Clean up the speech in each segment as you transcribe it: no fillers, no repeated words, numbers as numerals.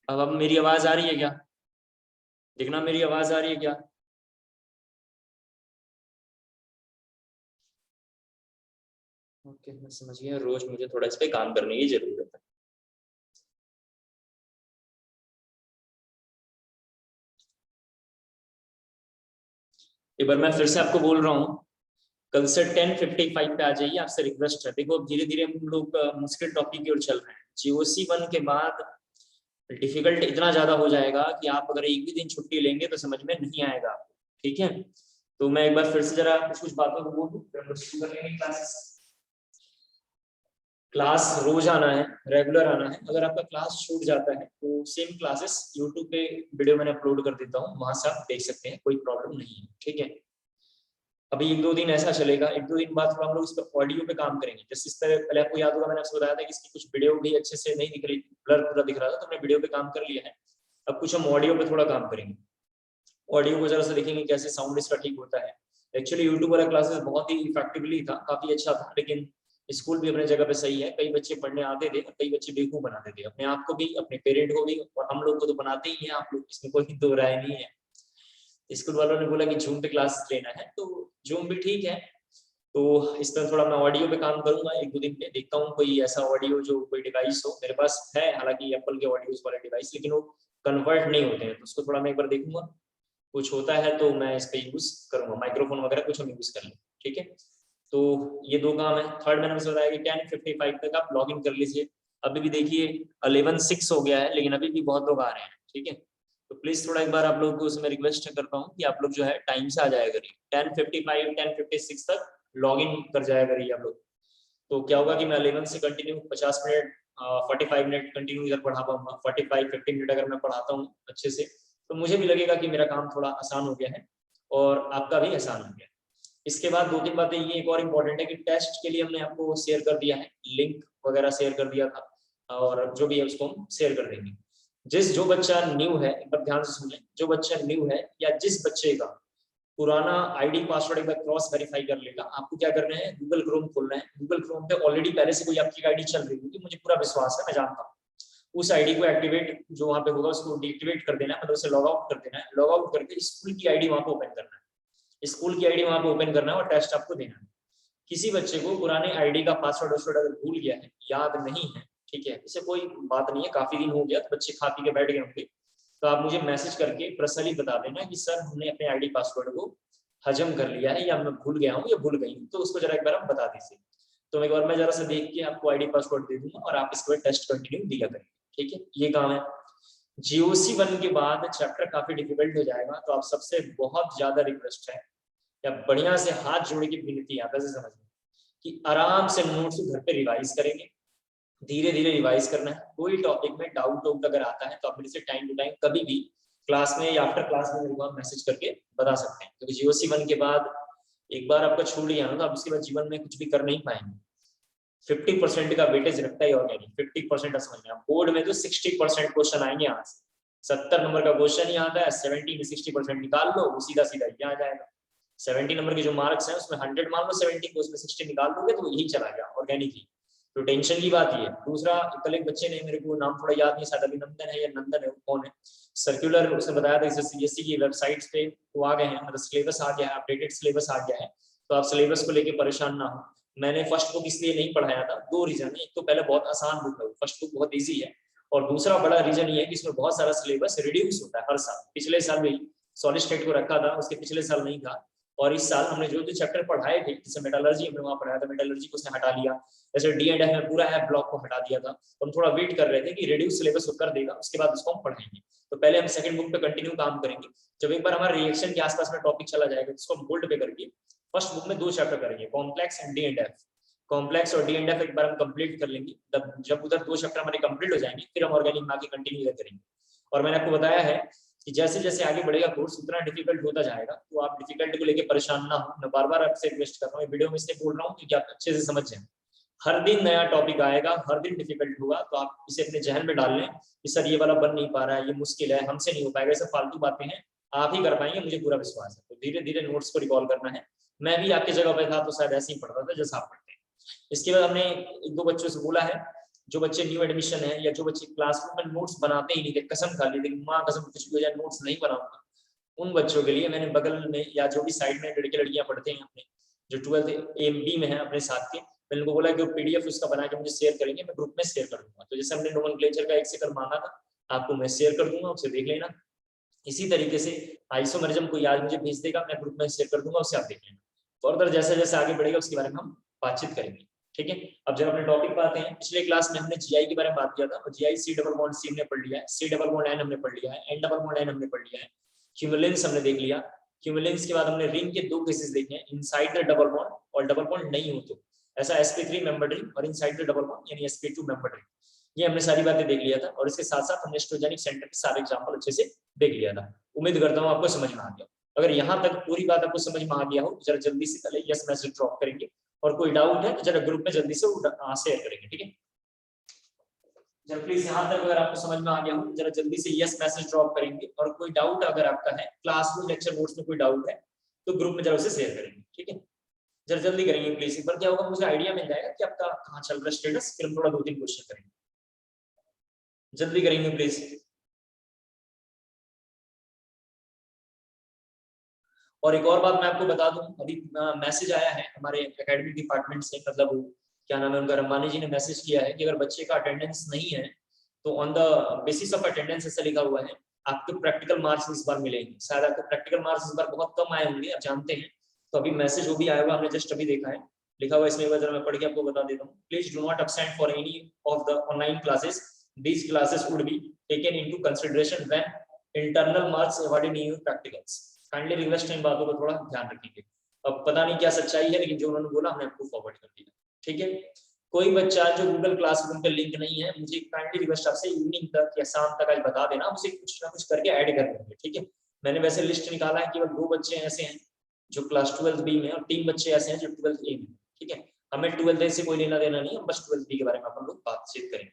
अब मेरी आवाज आ रही है क्या? देखना मेरी आवाज आ रही है क्या? ओके, मैं समझ गया। रोज मुझे थोड़ा इस पे काम करने की जरूरत है। एक बार मैं फिर से आपको बोल रहा हूँ, कल से 10:55 पे आ जाइए। आपसे रिक्वेस्ट है। देखो अब धीरे धीरे हम लोग मुश्किल टॉपिक की ओर चल रहे हैं। GOC1 के बाद डिफिकल्ट इतना ज्यादा हो जाएगा कि आप अगर एक भी दिन छुट्टी लेंगे तो समझ में नहीं आएगा आपको। ठीक है, तो मैं एक बार फिर से जरा कुछ कुछ बातों को बोल दूं, फिर हम लोग शुरू कर लेंगे क्लासेस। क्लास रोज आना है, रेगुलर आना है। अगर आपका क्लास छूट जाता है तो सेम क्लासेस यूट्यूब पे वीडियो मैंने अपलोड कर देता हूँ, वहां से आप देख सकते हैं, कोई प्रॉब्लम नहीं है। ठीक है, अभी एक दो दिन ऐसा चलेगा, एक दो दिन बाद थोड़ा हम लोग इस पर ऑडियो पे काम करेंगे। जैसे इस तरह पहले आपको याद होगा मैंने आपको बताया था कि इसकी कुछ वीडियो भी अच्छे से नहीं दिख रही, ब्लर पूरा दिख रहा था, तो हमने वीडियो पे काम कर लिया है। अब कुछ हम ऑडियो पे थोड़ा काम करेंगे। ऑडियो को जरा सा देखेंगे कैसे साउंड इसका ठीक होता है। एक्चुअली यूट्यूब वाला क्लासेस बहुत ही इफेक्टिवली था, काफी अच्छा था, लेकिन स्कूल भी अपने जगह पे सही है। कई बच्चे पढ़ने आते थे और कई बच्चे बेवकूफ बनाते थे, अपने आप को भी, अपने पेरेंट को भी, और हम लोग को तो बनाते ही हैं आप लोग, इसमें कोई दो राय नहीं है। स्कूल वालों ने बोला कि जूम पे क्लास लेना है, तो जूम भी ठीक है। तो इस तरह थोड़ा मैं ऑडियो पे काम करूंगा एक दो दिन पे। देखता हूँ कोई ऐसा ऑडियो जो कोई डिवाइस हो, मेरे पास है हालांकि एप्पल के ऑडियोज वाले डिवाइस, लेकिन वो कन्वर्ट नहीं होते हैं, तो उसको थोड़ा मैं एक बार देखूंगा। कुछ होता है तो मैं इस पे यूज करूंगा, माइक्रोफोन वगैरह कुछ हम यूज कर लें। ठीक है, तो ये दो काम है। थर्ड मैंने आपसे बताया कि 10:55 तक आप लॉग इन कर लीजिए। अभी भी देखिए 11:06 हो गया है, लेकिन अभी भी बहुत लोग आ रहे हैं। ठीक है, तो प्लीज थोड़ा एक बार आप लोग को उसमें रिक्वेस्ट करता हूँ कि आप लोग जो है टाइम से आ जाया करिए। 10:55 10:56 तक लॉग इन कर जाया करिए आप लोग। तो क्या होगा कि मैं 11 से कंटिन्यू 50 मिनट 45 मिनट कंटिन्यू इधर पढ़ा पाऊंगा। 45-50 मिनट अगर मैं पढ़ाता हूँ अच्छे से, तो मुझे भी लगेगा कि मेरा काम थोड़ा आसान हो गया है और आपका भी आसान हो गया है। इसके बाद दो तीन बातें ये एक और इम्पोर्टेंट है कि टेस्ट के लिए हमने आपको शेयर कर दिया है, लिंक वगैरह शेयर कर दिया था, और जो भी है उसको हम शेयर कर देंगे। जो बच्चा न्यू है, एक बार ध्यान से सुन लें, जो बच्चा न्यू है या जिस बच्चे का पुराना आईडी पासवर्ड एक बार क्रॉस वेरीफाई कर लेगा, आपको क्या करना है, गूगल क्रोम खोलना है। गूगल क्रोम पे ऑलरेडी पहले से कोई आपकी आईडी चल रही होगी, मुझे पूरा विश्वास है, मैं जानता हूँ। उस आईडी को एक्टिवेट जो वहां पे होगा उसको डीएक्टिवेट कर देना है, मतलब उसे लॉग आउट कर देना है। लॉग आउट करके स्कूल की आईडी वहां पे ओपन करना है। स्कूल की आईडी वहां पे ओपन करना है और टेस्ट आपको देना है। किसी बच्चे को पुराने आईडी का पासवर्ड वासवर्ड अगर भूल गया है, याद नहीं है, ठीक है, इसे कोई बात नहीं है, काफी दिन हो गया तो बच्चे खा पी के बैठ गए होंगे, तो आप मुझे मैसेज करके पर्सनली बता देना कि सर हमने अपने आईडी पासवर्ड को हजम कर लिया है, या मैं भूल गया हूँ या भूल गई हूँ, तो उसको जरा एक बार आप बता दीजिए। तो एक बार मैं जरा सा देख के आपको आईडी पासवर्ड दे दूंगा और आप इसके बाद टेस्ट कंटिन्यू दिया करेंगे। ठीक है, ये काम है। GOC1 के बाद चैप्टर काफी डिफिकल्ट हो जाएगा, तो आप सबसे बहुत ज्यादा रिक्वेस्ट है, या बढ़िया से हाथ जोड़ के विनती है, वैसे समझ कि आराम से नोट्स घर पे रिवाइज करेंगे। धीरे धीरे रिवाइज करना है। कोई टॉपिक में डाउट अगर आता है तो आप मेरे से टाइम टू टाइम कभी भी क्लास में या आफ्टर क्लास में मेरे को आप मैसेज करके बता सकते हैं, क्योंकि GOC1 के बाद एक बार आपका छूट गया ना, तो आप उसके बाद जीवन में कुछ भी कर नहीं पाएंगे। 50% का वेटेज रखता है ऑर्गेनिक, 50% समझना। बोर्ड में तो 60% क्वेश्चन आएंगे यहाँ से। 70 नंबर का क्वेश्चन ही आता है, 70 में 60% निकाल लो, वो सीधा सीधा यहाँ आ जाएगा। 70 नंबर के जो मार्क्स हैं उसमें 100 मान लो, 70 को उसमें 60 निकाल दोगे तो यही चला गया ऑर्गेनिक ही। तो टेंशन की बात ये। दूसरा, कल एक बच्चे ने, मेरे को नाम थोड़ा याद नहीं, शायद अभिनंदन है या नंदन है, कौन है, सर्कुलर उसने बताया था CBSE की वेबसाइट्स पे वो आ गए हैं, मतलब सिलेबस आ गया है, अपडेटेड सिलेबस आ गया है, तो आप सिलेबस को लेकर परेशान ना हो। मैंने फर्स्ट बुक इसलिए नहीं पढ़ाया था, दो रीजन है। एक तो पहले बहुत आसान बुक है, फर्स्ट बुक बहुत ईजी है, और दूसरा बड़ा रीजन ये है कि इसमें बहुत सारा सिलेबस रिड्यूस होता है हर साल। पिछले साल भी सॉलिड स्टेट को रखा था, उसके पिछले साल नहीं था, और इस साल हमने जो जो चैप्टर पढ़ाए थे, जैसे मेटालर्जी हमने वहां पढ़ाया था, मेटालर्जी को उसने हटा लिया। जैसे D&F में पूरा है ब्लॉक को हटा दिया था, तो हम थोड़ा वेट कर रहे थे कि रिड्यूस सिलेबस कर देगा, उसके बाद उसको हम पढ़ाएंगे। तो पहले हम सेकंड बुक पे कंटिन्यू काम करेंगे। जब एक बार हमारा रिएक्शन के आसपास में टॉपिक चला जाएगा, उसको हम होल्ड पे करके फर्स्ट बुक में दो चैप्टर करेंगे, कॉम्प्लेक्स एंड D&F। कॉम्प्लेक्स और D&F एक बार हम कंप्लीट कर लेंगे, तब जब उधर दो चैप्टर हमारे कंप्लीट हो जाएंगे, फिर हम ऑर्गेनिक में आगे कंटिन्यू करेंगे। और मैंने आपको बताया है कि जैसे जैसे आगे बढ़ेगा कोर्स उतना डिफिकल्ट होता जाएगा, तो आप डिफिकल्ट को लेके परेशान ना हो। मैं बार बार आपसे रिक्वेस्ट कर रहा हूँ, वीडियो में इसलिए बोल रहा हूँ क्योंकि आप अच्छे से समझ जाए। हर दिन नया टॉपिक आएगा, हर दिन डिफिकल्ट होगा, तो आप इसे अपने जहन में डाल लें कि सर ये वाला बन नहीं पा रहा है, ये मुश्किल है, हमसे नहीं हो पाएगा, ये सब फालतू बातें हैं, आप ही कर पाएंगे, मुझे पूरा विश्वास है। तो धीरे धीरे नोट्स को रिकॉल करना है। मैं भी आपकी जगह पे था तो शायद ऐसे ही पढ़ता था जैसा आप पढ़ते हैं। इसके बाद हमने एक दो बच्चों से बोला है जो बच्चे न्यू एडमिशन है या जो बच्चे क्लासरूम में नोट्स बनाते ही नहीं थे, कसम खा ली माँ कसम कुछ भी हो जाए नोट्स नहीं बनाऊंगा, उन बच्चों के लिए मैंने बगल में या जो भी साइड में लड़के लड़कियां पढ़ते हैं अपने जो 12th AMB में है अपने साथ के, मैंने उनको बोला कि वो PDF उसका बना के मुझे शेयर करेंगे, मैं ग्रुप में शेयर कर दूंगा। तो जैसे हमने नोमेनक्लेचर का 1 सेकंड मांगा था, आपको मैं शेयर कर दूंगा, उसे देख लेना। इसी तरीके से आइसोमरिज्म को याद मुझे भेज देगा, मैं ग्रुप में शेयर कर दूंगा, उसे आप देख लेना। फर्दर जैसे जैसे आगे बढ़ेगा उसके बारे में हम बातचीत करेंगे, ठीक है। अब जब अपने टॉपिक पर आते हैं, पिछले क्लास में हमने GI के बारे में बात किया था, और GI C double bond C हमने पढ़ लिया है, C डबल बॉन्ड N हमने पढ़ लिया है, N डबल बॉन्ड N हमने पढ़ लिया है, क्यूमुलेंस हमने देख लिया। क्यूमुलेंस के बाद हमने रिंग के 2 केसेस देखे हैं, इनसाइड द डबल बॉन्ड और डबल बॉन्ड नहीं हो तो ऐसा sp3 मेंबर रिंग, और इनसाइड द डबल बॉन्ड यानी sp2 मेंबर रिंग। ये हमने सारी बातें देख लिया था, और इसके साथ साथ हमने स्टोजेनिक सेंटर के सारे एग्जांपल अच्छे से देख लिया था। उम्मीद करता हूं आपको समझ में आ गया। अगर यहाँ तक पूरी बात आपको समझ में आ गया हो, जरा जल्दी से पहले यस मैसेज ड्रॉप करेंगे, और कोई डाउट है तो जरा ग्रुप में जल्दी से शेयर करेंगे, ठीक है। जब प्लीज यहाँ तक अगर आपको समझ में आ गया हो, जरा जल्दी से यस मैसेज ड्रॉप करेंगे, और कोई डाउट अगर आपका है क्लासरूम लेक्चर नोट्स में कोई डाउट है तो ग्रुप में जरा उसे शेयर करेंगे, ठीक है। जरा जल्दी करेंगे प्लीज, एक बार क्या होगा मुझे आइडिया मिल जाएगा कि आपका कहाँ चल रहा है स्टेटस, फिर हम थोड़ा 2-3 क्वेश्चन करेंगे। जल्दी करेंगे प्लीज। और एक और बात मैं आपको बता दूं, अभी मैसेज आया है हमारे एकेडमिक डिपार्टमेंट से, मतलब क्या नाम है उनका, रम्मानी जी ने मैसेज किया है कि अगर बच्चे का अटेंडेंस नहीं है तो on the basis of attendance ऐसा लिखा हुआ है आपको प्रैक्टिकल मार्क्स इस बार मिलेंगे। शायद आपको प्रैक्टिकल मार्क्स इस बार बहुत कम आए होंगे, आप जानते हैं। तो अभी मैसेज वो भी आया हुआ, हमने जस्ट अभी देखा है, लिखा हुआ इसमें, जरा मैं पढ़ के आपको बता देता हूँ। Please do not absent for any of the online classes, these classes would be taken into consideration when internal marks awarded in practicals. Kindly request in बातों को थोड़ा ध्यान रखेंगे। अब पता नहीं क्या सच्चाई है, लेकिन जो उन्होंने बोला हमने आपको फॉरवर्ड कर दिया, ठीक है। कोई बच्चा जो गूगल क्लासरूम पे लिंक नहीं है, मुझे काइंडली रिक्वेस्ट आपसे इवनिंग तक या शाम तक आज बता देना, मुझे कुछ ना कुछ करके ऐड कर देंगे, ठीक है। मैंने वैसे लिस्ट निकाला है, केवल 2 बच्चे ऐसे हैं जो क्लास 12 बी में, और 3 बच्चे ऐसे हैं जो 12 ए में, ठीक है। हमें 12 ए से कोई लेना देना नहीं है, बस 12 बी के बारे में अपन लोग बातचीत करेंगे।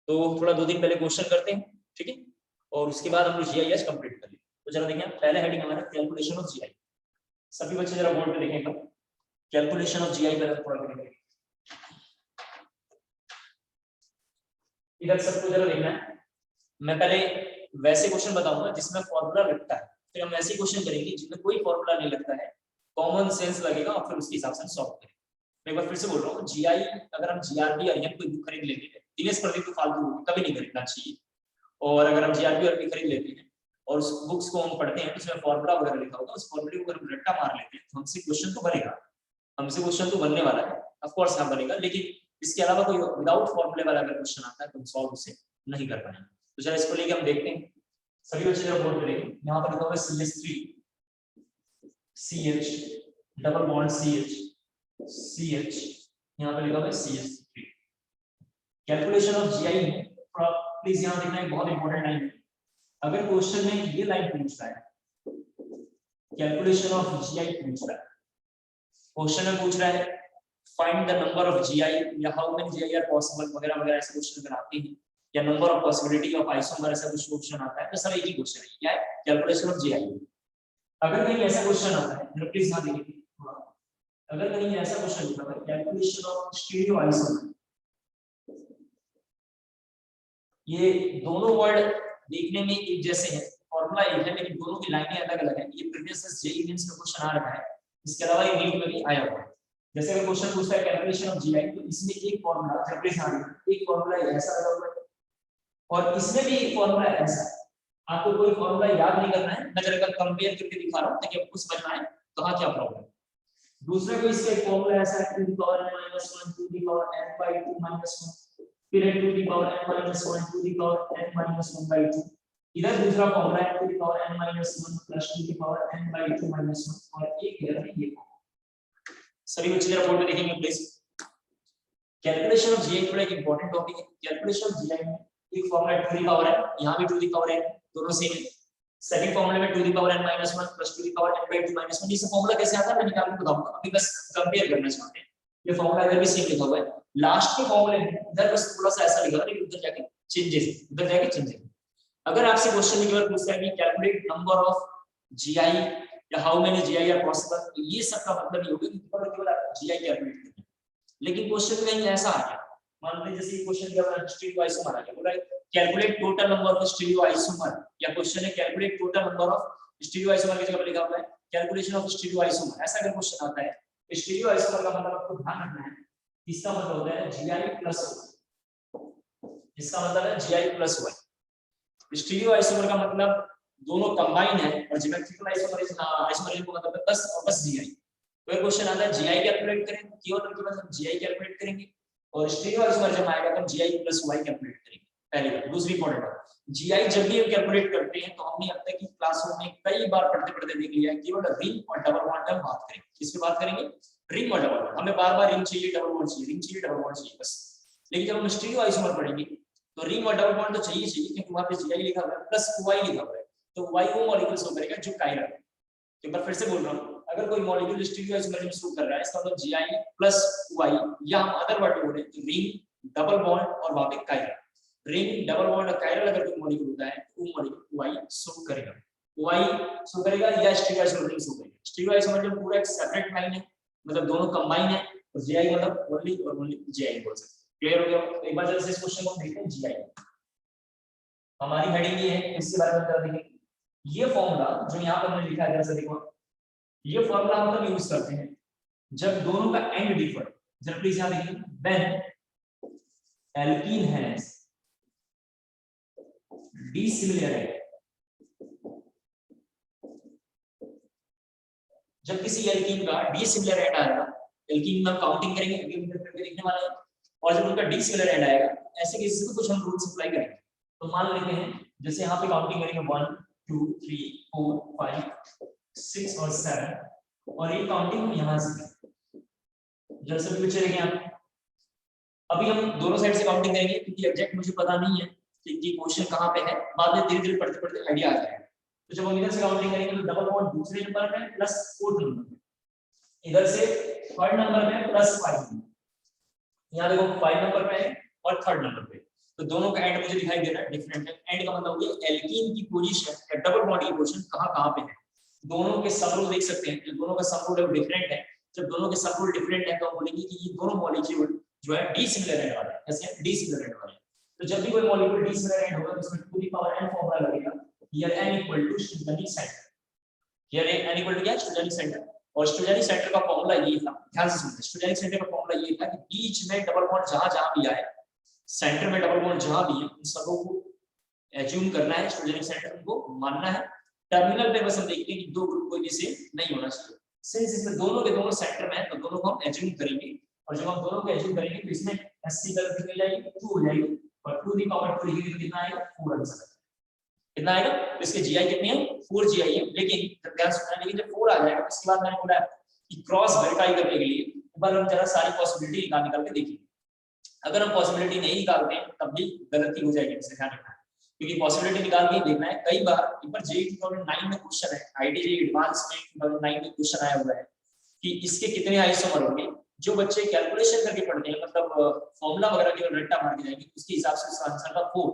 तो थोड़ा 2 दिन पहले क्वेश्चन करते हैं, ठीक है, और उसके बाद हम लोग GIS कंप्लीट कर लेंगे। तो जरा देखें, पहले हेडिंग हमारा कैलकुलेशन ऑफ GI। सभी बच्चे जरा बोर्ड पे देखेंगे, कैलकुलेशन ऑफ GI पर थोड़ा करेंगे। इधर सबको जरा देखना है। मैं पहले वैसे क्वेश्चन बताऊंगा जिसमें फॉर्मूला लगता है, फिर हम ऐसे क्वेश्चन करेंगे जिसमें कोई फॉर्मूला नहीं लगता है, कॉमन सेंस लगेगा, और फिर उसके हिसाब से सॉल्व करेंगे। मैं एक बार फिर से बोल रहा हूँ, GI अगर हम GRB आर्यन कोई बुक खरीद लेंगे, दिनेश प्रदीप तो फालतू कभी नहीं खरीदना चाहिए। और अगर हम GRB आर्यन खरीद लेते हैं और उस बुक्स को हम पढ़ते हैं, उसमें फॉर्मूला वगैरह लिखा होगा, उस फॉर्मूले को अगर हम रट्टा मार लेते हैं तो हमसे क्वेश्चन तो बनेगा, हमसे क्वेश्चन तो बनने वाला है, ऑफ कोर्स हाँ बनेगा, लेकिन इसके अलावा कोई विदाउट फॉर्मूले वाला अगर क्वेश्चन आता है तो हम सॉल्व उसे नहीं कर पाएंगे। तो चलो इसको लेके हम देखते हैं। सभी बच्चे जरा बोर्ड पे देखें, यहाँ पर लिखा हुआ है CH3 CH double bond CH CH, यहाँ पे लिखा हुआ है CH3। कैलकुलेशन ऑफ GI है, प्लीज यहाँ देखना, एक बहुत इंपॉर्टेंट लाइन है। अगर क्वेश्चन में ये लाइन पूछ रहा है, कैलकुलेशन ऑफ GI पूछ रहा है, क्वेश्चन में पूछ रहा है find the number of GI या how many GI are possible वगैरह वगैरह, ऐसे क्वेश्चन अगर आते हैं, या number of possibility of isomer, ऐसा कुछ क्वेश्चन आता है, तो सर एक ही क्वेश्चन है, क्या है, कैलकुलेशन ऑफ GI। अगर कहीं ऐसा क्वेश्चन आता है, प्लीज यहाँ देखिए, अगर कहीं ऐसा क्वेश्चन लिखा है कैलकुलेशन ऑफ स्टीरियो आइसोमर, ये दोनों वर्ड देखने में एक जैसे हैं, फॉर्मूला एक है, लेकिन दोनों की लाइनें अलग अलग हैं। ये प्रीवियस जेईई मेंस में क्वेश्चन आ रखा है, इसके अलावा ये नीट में भी आया हुआ है। जैसे अगर क्वेश्चन पूछता है कैलकुलेशन ऑफ GI, तो इसमें एक फॉर्मूला जनरेट आ रहा है, एक फॉर्मूला ऐसा लगा हुआ है, और इसमें भी एक फॉर्मूला ऐसा। आपको कोई फॉर्मूला याद नहीं करना है, मैं जरा कंपेयर करके दिखा रहा हूं ताकि आपको समझ में आए कहां क्या प्रॉब्लम है। दूसरा कोई इसका एक फॉर्मूला ऐसा है, to the power n-1 to the power n/2 -1, फिर to the power n-1 to the power n-1/2। इधर दूसरा फॉर्मूला है to the power n-1 plus to the power n/2 -1, और एक इधर है ये। सभी बच्चे जरा बोर्ड पे देखेंगे प्लीज। कैलकुलेशन ऑफ GI थोड़ा एक इंपॉर्टेंट टॉपिक है। कैलकुलेशन ऑफ GI में एक फॉर्मूला टू द पावर है, यहां भी टू द पावर है, दोनों सेम है। सेकंड फॉर्मूले में to the power n-1 plus to the power n/2 -1, ये सब फॉर्मूला कैसे आता है मैं निकाल के बताऊंगा, अभी बस कंपेयर करना चाहते हैं। ये फॉर्मूला इधर भी सेम लिखा हुआ है, लास्ट के फॉर्मूले में इधर बस थोड़ा सा ऐसा लिखा है, लेकिन उधर जाके चेंजेस, उधर जाके चेंजेस। अगर आपसे क्वेश्चन में केवल पूछता है कि कैलकुलेट नंबर ऑफ GI या how many GI are possible, तो ये सब का मतलब ये होगा कि केवल GI कैलकुलेट करना है। लेकिन क्वेश्चन में ऐसा आ गया मान लीजिए जैसे क्वेश्चन दिया हुआ है स्टीरियो आइसोमर आ गया, बोला calculate total number of stereo isomer, या क्वेश्चन है calculate total number of stereo isomer की जगह पर लिखा हुआ है कैलकुलेशन ऑफ स्टीरियो आइसोमर। ऐसा अगर क्वेश्चन आता है स्टीरियो आइसोमर का मतलब आपको ध्यान रखना है, इसका मतलब होता है GI प्लस O, इसका मतलब है GI plus Y। Stereo isomer का मतलब दोनों कंबाइन है, और ज्योमेट्रिकल आइसोमरिज्म का मतलब है बस और बस GI। तो क्वेश्चन आता है GI कैलकुलेट करें, केवल उनके पास हम GI कैलकुलेट करेंगे, और स्टीरियो आइसोमर जब आएगा तो हम GI प्लस Y कैलकुलेट करेंगे। पहली बात। दूसरी इंपॉर्टेंट बात, GI जब भी हम कैलकुलेट करते हैं तो हमने अब तक की क्लासरूम में कई बार पढ़ते पढ़ते देख लिया है, केवल रिंग और डबल बॉन्ड हम बात करेंगे। किस पे बात करेंगे? रिंग और डबल बॉन्ड। हमें बार बार रिंग चाहिए, डबल बॉन्ड चाहिए, रिंग चाहिए, डबल बॉन्ड चाहिए बस। लेकिन जब हम स्टीरियो आइसोमर पढ़ेंगे तो रिंग और डबल बॉन्ड तो चाहिए क्योंकि वहां पे GI लिखा हुआ है प्लस Y लिखा हुआ है, तो Y वो मॉलिक्यूल शो करेगा जो कायरल है। एक बार फिर से बोल रहा हूं, अगर कोई मॉलिक्यूल स्टीरियो आइसोमर में शो कर रहा है इसका मतलब GI प्लस Y, या हम अदर वर्ड में बोले तो रिंग डबल बॉन्ड और वहां पे कायरल। रिंग डबल बॉन्ड और कायरल अगर कोई मॉलिक्यूल होता है तो वो मॉलिक्यूल Y शो करेगा, Y शो करेगा या स्टीरियो आइसोमर शो करेगा। स्टीरियो आइसोमर जो पूरा एक सेपरेट लाइन है, मतलब दोनों कंबाइन है, और GI मतलब ओनली और ओनली GI बोल सकते हैं। क्लियर हो गया? एक बार जैसे इस क्वेश्चन को देखते हैं, GI हमारी हेडिंग ये है, इसके बारे में जरा देखिए। ये फॉर्मूला जो यहाँ पर मैंने लिखा है जरा देखो, ये फॉर्मूला हम तब यूज करते हैं जब दोनों का एंड डिफर। जरा प्लीज यहाँ देखिए, when alkene has dissimilar and, जब किसी एल्कीन का डिसिमिलर एंड आएगा, एल्कीन में काउंटिंग करेंगे, एल्कीन करके देखने वाला है, और जब उनका डिसिमिलर एंड आएगा ऐसे केसेस में कुछ हम रूल्स अप्लाई करेंगे। तो मान लेते हैं जैसे यहाँ पे काउंटिंग करेंगे 1 2 3 4 5 6 और 7, और ये काउंटिंग हम यहाँ से जैसे भी बच्चे रहेंगे आप। अभी हम दोनों साइड से काउंटिंग करेंगे क्योंकि एग्जैक्ट मुझे पता नहीं है कि क्वेश्चन कहाँ पे है, बाद में धीरे धीरे पढ़ते पढ़ते आइडिया आ जाएगा। तो जब हम इधर से काउंटिंग करेंगे तो डबल बॉन्ड दूसरे नंबर पे प्लस फोर्थ नंबर पे, इधर से थर्ड नंबर पे प्लस 5, यहाँ देखो 5 नंबर पे है और थर्ड नंबर पे, तो दोनों का एंड मुझे दिखाई दे रहा है डिफरेंट है। एंड का मतलब हो गया एल्कीन की पोजीशन या डबल बॉन्ड की पोजीशन कहाँ पे है। दोनों के सब रूल देख सकते हैं, जो दोनों का सब रूल डिफरेंट है। जब दोनों के सब रूल डिफरेंट है तो हम बोलेंगे कि ये दोनों मॉलिक्यूल जो है डिसिमिलर एंड वाले हैं, ऐसे डिसिमिलर एंड वाले। तो जब भी कोई मॉलिक्यूल डिसिमिलर एंड होगा तो उसमें to the power n formula लगेगा, here n equal to student centre, here n equal to क्या? Student centre. और स्टूडेंट सेंटर का फॉर्मूला ये था, ध्यान से सुनिए, स्टूडेंट सेंटर का फॉर्मूला ये था कि बीच में डबल बॉन्ड जहां भी आए, सेंटर में डबल बॉन्ड जहां भी है उन सबों को एज्यूम करना है, स्टूडेंट सेंटर उनको मानना है। टर्मिनल पे बस हम देखते हैं कि दो ग्रुप कोई भी सेम नहीं होना चाहिए। सिंस इसमें दोनों के दोनों सेंटर में है तो दोनों को हम एज्यूम करेंगे, और जब हम दोनों को एज्यूम करेंगे तो इसमें SC वैल्यू कितनी जाएगी? 2 हो जाएगी, और 2 दी पावर 2 डिग्री कितना आएगा? 4 आंसर कितना आएगा? तो इसके GI कितनी है? 4 GI है। लेकिन ध्यान से सुनना, लेकिन जब 4 आ जाएगा उसके बाद मैंने बोला कि क्रॉस वेरीफाई करने के लिए एक बार हम जरा सारी पॉसिबिलिटी निकाल के देखेंगे। अगर हम पॉसिबिलिटी नहीं निकालते हैं तब भी गलती हो जाएगी, इसे ध्यान रखना है, क्योंकि पॉसिबिलिटी निकाल के देखना है। कई बार एक बार JEE 2009 में क्वेश्चन है, IIT एडवांस में 2009 में क्वेश्चन आया हुआ है कि इसके कितने आइसोमर होंगे। जो बच्चे कैलकुलेशन करके पढ़ते हैं, मतलब फॉर्मूला वगैरह केवल रट्टा मार के जाएंगे, उसके हिसाब से उसका आंसर का 4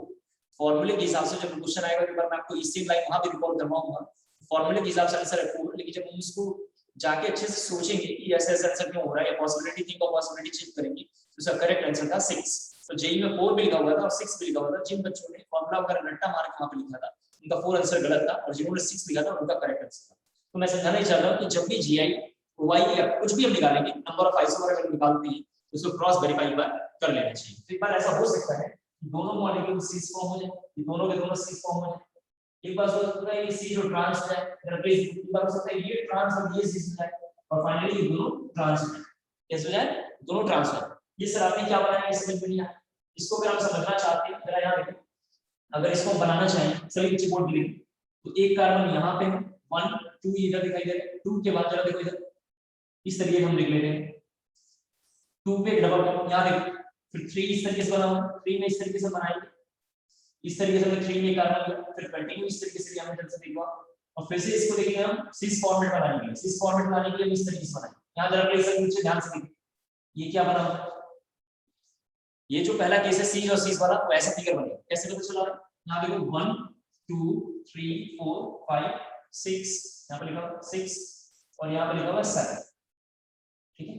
फॉर्मूले के हिसाब से जब क्वेश्चन आएगा एक बार मैं आपको इसी लाइन वहां पे रिकॉर्ड करवाऊंगा, फॉर्मूले के हिसाब से आंसर है 4। लेकिन जब हम इसको जाके अच्छे से सोचेंगे कि ऐसा ऐसा आंसर क्यों हो रहा है, या पॉसिबिलिटी थिंक और पॉसिबिलिटी चेक करेंगे, तो उसका करेक्ट आंसर था 6। तो JEE में 4 भी लिखा हुआ था और 6 भी लिखा हुआ था। जिन बच्चों ने फॉर्मूला वगैरह रट्टा मार के वहां पे लिखा था उनका 4 आंसर गलत था, और जिन्होंने 6 लिखा था उनका करेक्ट आंसर था। तो मैं समझाना ही चाह रहा हूं कि जब भी GI Y या कुछ भी हम निकालेंगे, नंबर ऑफ आइसोमर अगर निकालते हैं तो उसको क्रॉस वेरीफाई एक बार कर लेना चाहिए। तो एक बार ऐसा हो सकता है कि दोनों मॉलिक्यूल सिस फॉर्म हो जाए, ये दोनों के दोनों सिस फॉर्म हो जाए। एक बार हो सकता है ये C जो ट्रांस हो जाए, रिप्लेस, एक बार हो सकता है ये ट्रांस और ये सिस हो जाए, और फाइनली ये दोनों ट्रांस हो जाए। कैसे हो जाए? दोनों ट्रांस हो जाए। ये सर आपने क्या बनाया है समझ में नहीं आया। इसको अगर हम समझना चाहते हैं, जरा यहाँ देखो, अगर इसको हम बनाना चाहें, सभी बच्चे बोर्ड लिखें, तो एक कार्बन यहाँ पे है, 1 2 इधर दिखाई दे रहा है, 2 के बाद जरा देखो इधर, इस तरीके हम लिख लेते हैं, 2 पे डबल बॉन्ड यहाँ देखो, फिर 3 इस तरीके से बना हुआ, 3 में इस तरीके से बनाएंगे, इस तरीके से हमने 3 में कार्बन लिया, फिर कंटिन्यू इस तरीके से हमने जल्द से देखा, और फिर से इसको देखेंगे हम सिस फॉर्मेट बनाएंगे। सिस फॉर्मेट बनाने के लिए इस तरीके से बनाएंगे। यहाँ जरा प्लीज सब नीचे ध्यान से देखिए, ये क्या बना हुआ है, ये जो पहला केस है C और C वाला, वो ऐसा फिगर बनेगा। कैसे पता चला? यहाँ देखो 1 2 3 4 5 6, यहाँ पे लिखा हुआ 6 और यहाँ पे लिखा हुआ 7, ठीक है।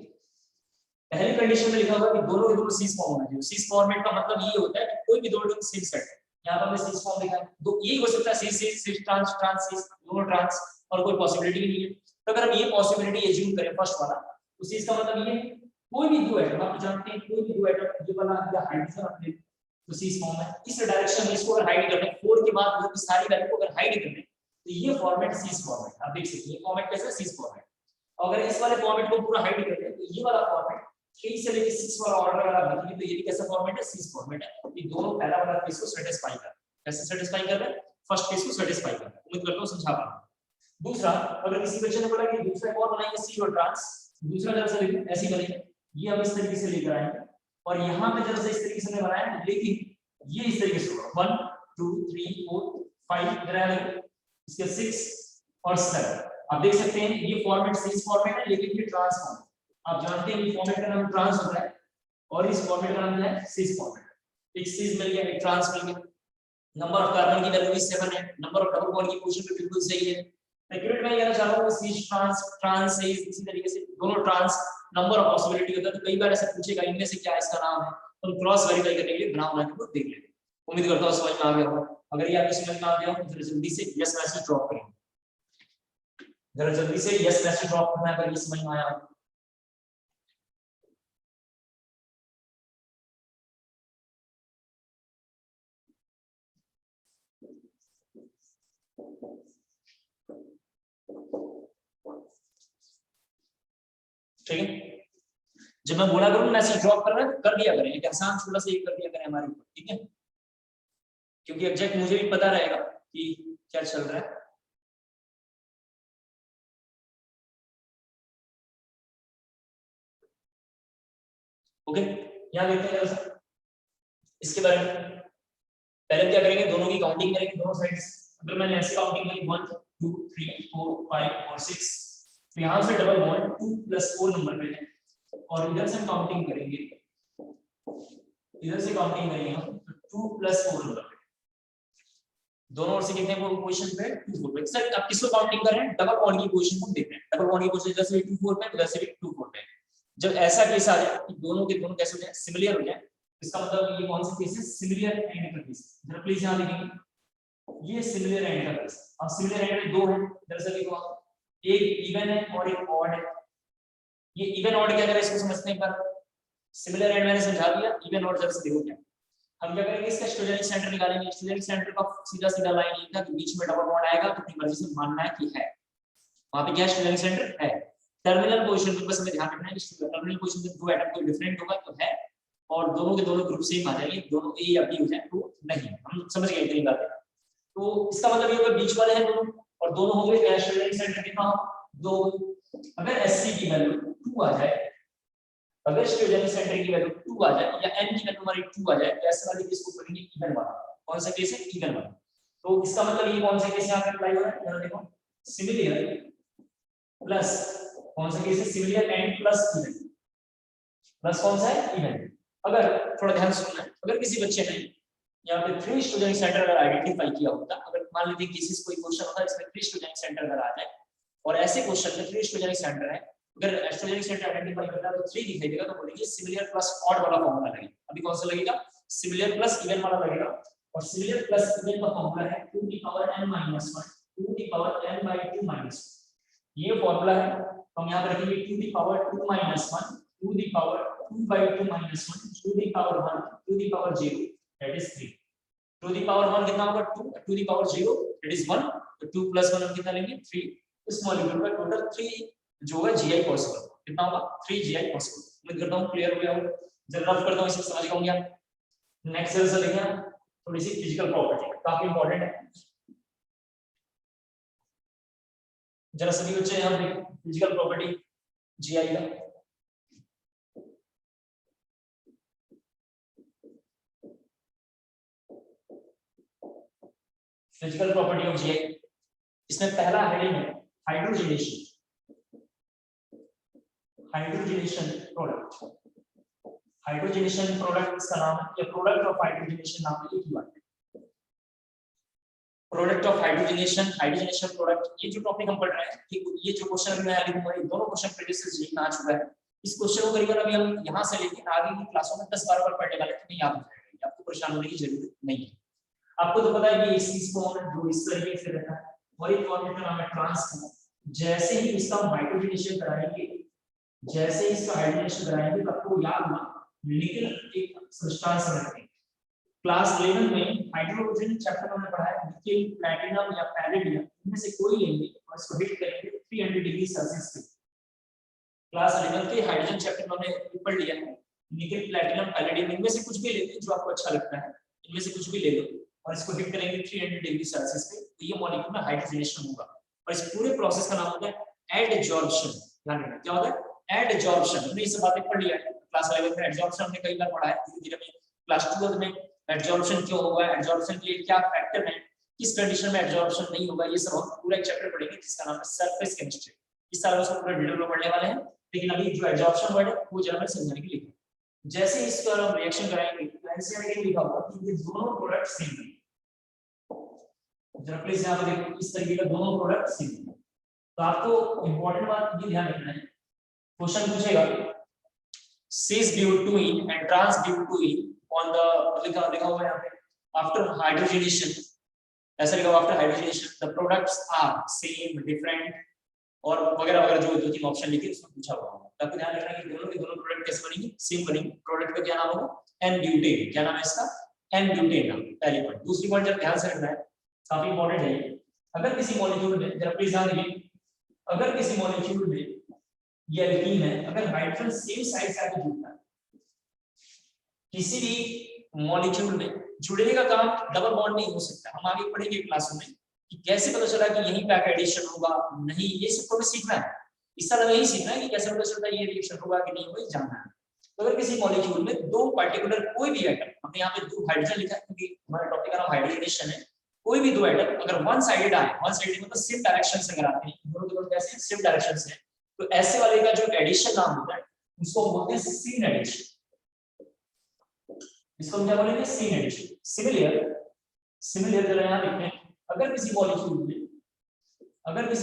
पहली कंडीशन में लिखा हुआ कि दोनों के दोनों सीस फॉर्म होना चाहिए। सीस फॉर्मेट का मतलब ये होता है कि कोई भी दो टर्म सीस सेट है, यहाँ पर हमने सीस फॉर्म लिखा है, तो यही हो सकता है सीस सीस सीस ट्रांस ट्रांस सीस, दोनों ट्रांस, और कोई पॉसिबिलिटी नहीं है। तो अगर हम ये पॉसिबिलिटी एज्यूम करें फर्स्ट वाला, तो सीस का मतलब ये है कोई भी दो एटम, आप जानते हैं कोई भी दो एटम ये वाला या हाइड्रोजन अपने तो सीस फॉर्म है। इस डायरेक्शन में इसको अगर हाइड कर दें 4 के बाद मतलब सारी वैल्यू को अगर हाइड कर दें तो ये फॉर्मेट सीस फॉर्मेट, आप देख सकते हैं ये फॉर्मेट कैसा है, सीस फॉर्मेट। अगर इस वाले फॉर्मेट को पूरा हाइड कर दें तो ये वाला फॉर्मेट 3 से लेके 6 वाला ऑर्डर वाला देखेंगे तो ये भी कैसा फॉर्मेट है, सीस फॉर्मेट है। ये दोनों पहला वाला केस को सेटिस्फाई कर, कैसे सेटिस्फाई कर रहे हैं, फर्स्ट केस को सेटिस्फाई कर रहे हैं। उम्मीद करता हूं समझा पा रहा हूं। दूसरा, अगर किसी बच्चे ने बोला कि दूसरा एक और बनाएंगे सी और ट्रांस, दूसरा जरा सा लिखें ऐसे बनेगा, ये हम इस तरीके से लेकर आएंगे और यहां पे जरा सा इस तरीके से हमने बनाया, लेकिन ये इस तरीके से होगा 1 2 3 4 5 जरा इसके 6 और 7। आप देख सकते हैं ये फॉर्मेट सीस फॉर्मेट है, लेकिन ये ट्रांस फॉर्मेट, आप जानते हैं ये फॉर्मेट का नाम ट्रांस होता है और इस फॉर्मेट का नाम क्या है, सीस फॉर्मेट। एक सीस मिल गया, एक ट्रांस मिल गया। नंबर ऑफ कार्बन की वैल्यू भी 7 है, नंबर ऑफ डबल बॉन्ड की पोजीशन भी बिल्कुल सही है। एक्यूरेट मैं कहना चाह रहा हूं सीस ट्रांस ट्रांस सीस, इसी तरीके से दोनों ट्रांस नंबर ऑफ पॉसिबिलिटी होता है, तो कई बार ऐसा पूछेगा इनमें से क्या इसका नाम है, तो हम क्रॉस वेरीफाई करने के लिए बना बना के देख लेंगे। उम्मीद करता हूं समझ में आ गया होगा। अगर ये आपको समझ में आ गया हो तो जल्दी से यस मैसेज ड्रॉप करें, जरा जल्दी से यस मैसेज ड्रॉप करना है अगर ये समझ में आया हो। ठीक है, जब मैं बोला करूं मैसेज ड्रॉप करना कर दिया करें, एक आसान छोटा सा ये कर दिया करें हमारे ऊपर, ठीक है, क्योंकि एग्जैक्ट मुझे भी पता रहेगा कि क्या चल रहा है। ओके, यहाँ देखते हैं जरा इसके बारे में। पहले क्या करेंगे, दोनों की काउंटिंग करेंगे दोनों साइड्स। अगर मैंने ऐसे काउंटिंग करी 1 2 3 4 5 और 6, तो यहाँ से डबल बॉन्ड 2 + 4 नंबर पे है, और इधर से हम काउंटिंग करेंगे, इधर से काउंटिंग करेंगे हम 2 + 4 नंबर पे, दोनों ओर से कितने पोजीशन पे 2 4 पे। सर आप किसको काउंटिंग कर रहे हैं, डबल बॉन्ड की पोजीशन को देख रहे हैं, डबल बॉन्ड की पोजीशन इधर से भी 2 4 पे इधर से भी 2 4 पे। जब ऐसा केस आ जाए कि दोनों के दोनों कैसे हो जाए, सिमिलर हो जाए, इसका मतलब ये कौन सा केस है, सिमिलर एंड का केस। जरा प्लीज यहां देखेंगे, ये सिमिलर एंड का केस। अब सिमिलर एंड में दो है, दरअसल देखो आप, एक इवन है और एक ऑड है। ये इवन ऑड क्या करें इसको समझते हैं एक बार। सिमिलर एंड मैंने समझा दिया, इवन ऑड जरा से देखो क्या। हम क्या करेंगे, इसका स्टोजेनिक सेंटर निकालेंगे। स्टोजेनिक सेंटर का सीधा सीधा लाइन लिखना कि बीच में डबल बॉन्ड आएगा तो अपनी मर्जी से मानना है कि है, वहां पे क्या स्टोजेनिक सेंटर है। टर्मिनल पोजीशन पे बस हमें ध्यान रखना है कि टर्मिनल पोजीशन पे दो एटम कोई डिफरेंट होगा तो है, और दोनों के दोनों ग्रुप सेम आ जाएंगे, दोनों ए या बी हो जाए तो नहीं। हम समझ गए इतनी बातें। तो इसका मतलब ये होगा बीच वाले हैं दोनों, और दोनों होंगे स्टोजेनिक सेंटर कितना हो, 2। अगर एससी की वैल्यू 2 आ जाए, अगर स्टोजेनिक सेंटर की वैल्यू 2 आ जाए या एन की वैल्यू हमारी 2 आ जाए, तो ऐसे वाले केस को पढ़ेंगे इवन वाला। कौन सा केस है, इवन वाला। तो इसका मतलब ये कौन सा केस यहां पे अप्लाई हो रहा है, जरा देखो, सिमिलर प्लस कौन सा केस है, similar and plus even, plus कौन सा है, इवन। अगर थोड़ा ध्यान से सुनना, अगर किसी बच्चे ने यहाँ पे 3 स्टोजेनिक सेंटर अगर आइडेंटिफाई किया होता, अगर मान लीजिए केसेस कोई क्वेश्चन होता है इसमें 3 स्टोजेनिक सेंटर अगर आ जाए, और ऐसे क्वेश्चन में 3 स्टोजेनिक सेंटर है, अगर स्टोजेनिक सेंटर आइडेंटिफाई करता है तो 3 दिखाई देगा, तो बोलेंगे सिमिलर प्लस ऑड वाला फॉर्मूला लगेगा। अभी कौन सा लगेगा, सिमिलर प्लस इवन वाला लगेगा। और सिमिलर प्लस इवन का फॉर्मूला है 2 की पावर n - 1 2 की पावर n/2 -1, ये फॉर्मूला है। तो हम यहां पर रखेंगे 2 की पावर 2 - 1 2 की पावर 2/2 - 1 2 की पावर 1 2 की पावर 0, दैट इज 3। 2 की पावर 1 कितना होगा, 2 2 की पावर 0 दैट इज 1, तो 2 + 1 हम कितना लेंगे, 3। इस मॉलिक्यूल का टोटल 3 जो होगा GI पॉसिबल, कितना होगा, 3 GI पॉसिबल। उम्मीद करता हूं क्लियर हो गया होगा। जरा रफ करता हूं, इसे समझ पाऊंगे आप। नेक्स्ट से देखिए थोड़ी सी फिजिकल प्रॉपर्टी, काफी इंपॉर्टेंट है। जरा सभी बच्चे यहां देखो फिजिकल प्रॉपर्टी GI का। फिजिकल प्रॉपर्टी ऑफ GI, इसमें पहला हेडिंग है hydrogenation, hydrogenation product. Hydrogenation product इसका नाम है, या प्रोडक्ट ऑफ हाइड्रोजनेशन नाम है, एक ही बात है। Product of hydrogenation, hydrogenation product, ये जो टॉपिक हम पढ़ रहे हैं, ठीक, ये जो क्वेश्चन मैं अभी हमारे दोनों क्वेश्चन प्रीवियस यही आ चुका है। इस क्वेश्चन को करीबन अभी हम यहाँ से लेके आगे की क्लासों में 10-12 बार पढ़ने वाले तो याद हो जाएगा, आपको परेशान होने की जरूरत नहीं है। आपको तो पता है कि इस चीज को हम जो इस तरीके से रहता है और एक कॉन्सेप्ट का नाम है ट्रांस। जैसे ही इसका हाइड्रोजनेशन कराएंगे, जैसे ही इसका हाइड्रोजनेशन कराएंगे तो आपको याद होगा निकल एक सब्सटेंस रखते हैं। क्लास 11 में हाइड्रोजन चैप्टर में हमने पढ़ा है निकल, प्लैटिनम या पैलेडियम, इनमें से कोई लेंगे और इसको हिट करेंगे 300 डिग्री सेल्सियस पे। क्लास 11 के हाइड्रोजन चैप्टर में हमने पढ़ लिया है निकल, प्लैटिनम, पैलेडियम, इनमें से कुछ भी लेते हैं जो आपको अच्छा लगता है, इनमें से कुछ भी ले लो और इसको हिट करेंगे 300 डिग्री सेल्सियस पे, तो ये मॉलिक्यूल में हाइड्रोजनेशन होगा। और इस पूरे प्रोसेस का नाम होता है एडजॉर्प्शन। ध्यान रखना क्या होता है एडजॉर्प्शन। हमने ये सब बातें पढ़ लिया है क्लास 11 में, एडजॉर्प्शन हमने कई बार पढ़ा है, धीरे-धीरे में क्लास 12 में एडजॉर्प्शन क्यों होगा, एडजॉर्प्शन के लिए क्या फैक्टर है, किस कंडीशन में एडजॉर्प्शन नहीं होगा, ये सब हम पूरा एक चैप्टर पढ़ेंगे जिसका नाम है सरफेस केमिस्ट्री। इस साल उसको पूरा डिटेल में पढ़ने वाले हैं, लेकिन अभी जो एडजॉर्प्शन वर्ड है वो जरा मैं समझाने के लिए। जैसे इसका हम रिएक्शन कराएंगे तो एनसीईआरटी में लिखा होगा कि ये दोनों प्रोडक्ट सेम हैं। जरा प्लीज यहां पर देखो, इस तरीके का दोनों प्रोडक्ट सेम हैं। तो आपको इंपॉर्टेंट बात ये ध्यान रखना है, क्वेश्चन पूछेगा cis butene and trans butene on the लिखा हुआ है यहाँ पे after hydrogenation, ऐसा लिखा हुआ after hydrogenation the products are same, different और वगैरह वगैरह जो दो तीन ऑप्शन लिखे उसमें पूछा हुआ है। आपको ध्यान रखना है कि दोनों के दोनों प्रोडक्ट कैसे बनेंगे, सेम बनेंगे। प्रोडक्ट का क्या नाम होगा एन ब्यूटेन, क्या नाम है इसका एन ब्यूटेन नाम, पहली पॉइंट। दूसरी पॉइंट जब ध्यान से रखना है, काफी इंपॉर्टेंट है ये, अगर किसी मॉलिक्यूल में जरा प्लीज ध्यान दीजिए, अगर किसी मॉलिक्यूल में ये एल्कीन है, अगर हाइड्रोजन सेम साइड से आके जुड़ता है, किसी भी मॉलिक्यूल में जुड़ने का काम डबल बॉन्ड नहीं हो सकता। हम आगे पढ़ेंगे क्लासों में कि कैसे पता चला कि यहीं पे एडिशन होगा नहीं, ये सब हमें सीखना है। इस साल हमें यही सीखना है कि कैसे पता चलता है ये रिएक्शन होगा कि नहीं होगा, जानना है। तो अगर किसी मॉलिक्यूल में दो पर्टिकुलर कोई भी एटम, हमने यहाँ पे दो हाइड्रोजन लिखा है क्योंकि हमारा टॉपिक का नाम हाइड्रोजनेशन है, कोई भी दो एटम अगर वन साइडेड आए, वन साइडेड मतलब सेम डायरेक्शन से अगर आते हैं, दोनों के दोनों कैसे सेम डायरेक्शन से, तो ऐसे वाले का जो एडिशन नाम होता है उसको बोलते हैं सीन एडिशन। इसको हम क्या बोलेंगे सीन एडिशन। सिमिलर जरा यहाँ लिखते हैं, अगर किसी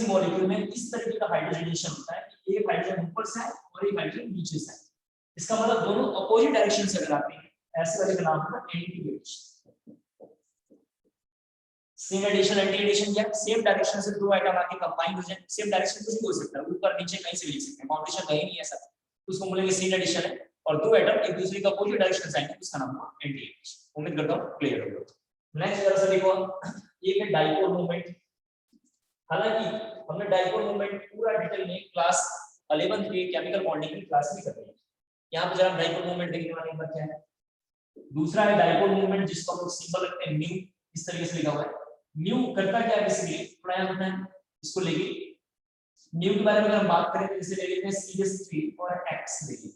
मॉलिक्यूल में इस तरीके का हाइड्रोजनेशन होता है कि एक हाइड्रोजन ऊपर से है और एक हाइड्रोजन नीचे से है, इसका मतलब दोनों अपोजिट डायरेक्शन से अगर आते हैं, ऐसे वाले का नाम होगा anti addition. Same addition anti addition क्या, सेम डायरेक्शन से दो आइटम आके कंबाइन हो जाए, सेम डायरेक्शन कुछ भी हो सकता है, ऊपर नीचे कहीं से भी लिख सकते हैं, बाउंडेशन कहीं नहीं है ऐसा, उसको बोलेंगे सेम एडिशन है। और दो एटम एक दूसरे का अपोजिट डायरेक्शन से आएंगे, उसका नाम होगा एंटी एडिशन। उम्मीद करता हूं क्लियर हो गया। नेक्स्ट जरा सा देखो, ये है डाइपोल मोमेंट। हालांकि हमने डाइपोल मोमेंट पूरा डिटेल में क्लास 11 के केमिकल बॉन्डिंग की क्लास में कर ली है। यहां पे जरा डाइपोल मोमेंट देखने वाले एक बार क्या है, दूसरा है डाइपोल मोमेंट जिसको हम सिंबल रखते हैं न्यू, इस तरीके से लिखा हुआ है। न्यू करता क्या है बेसिकली, थोड़ा याद रखना है इसको लेके। न्यू के बारे में अगर हम बात करें तो इसे ले लेते हैं CS3 और X लेके।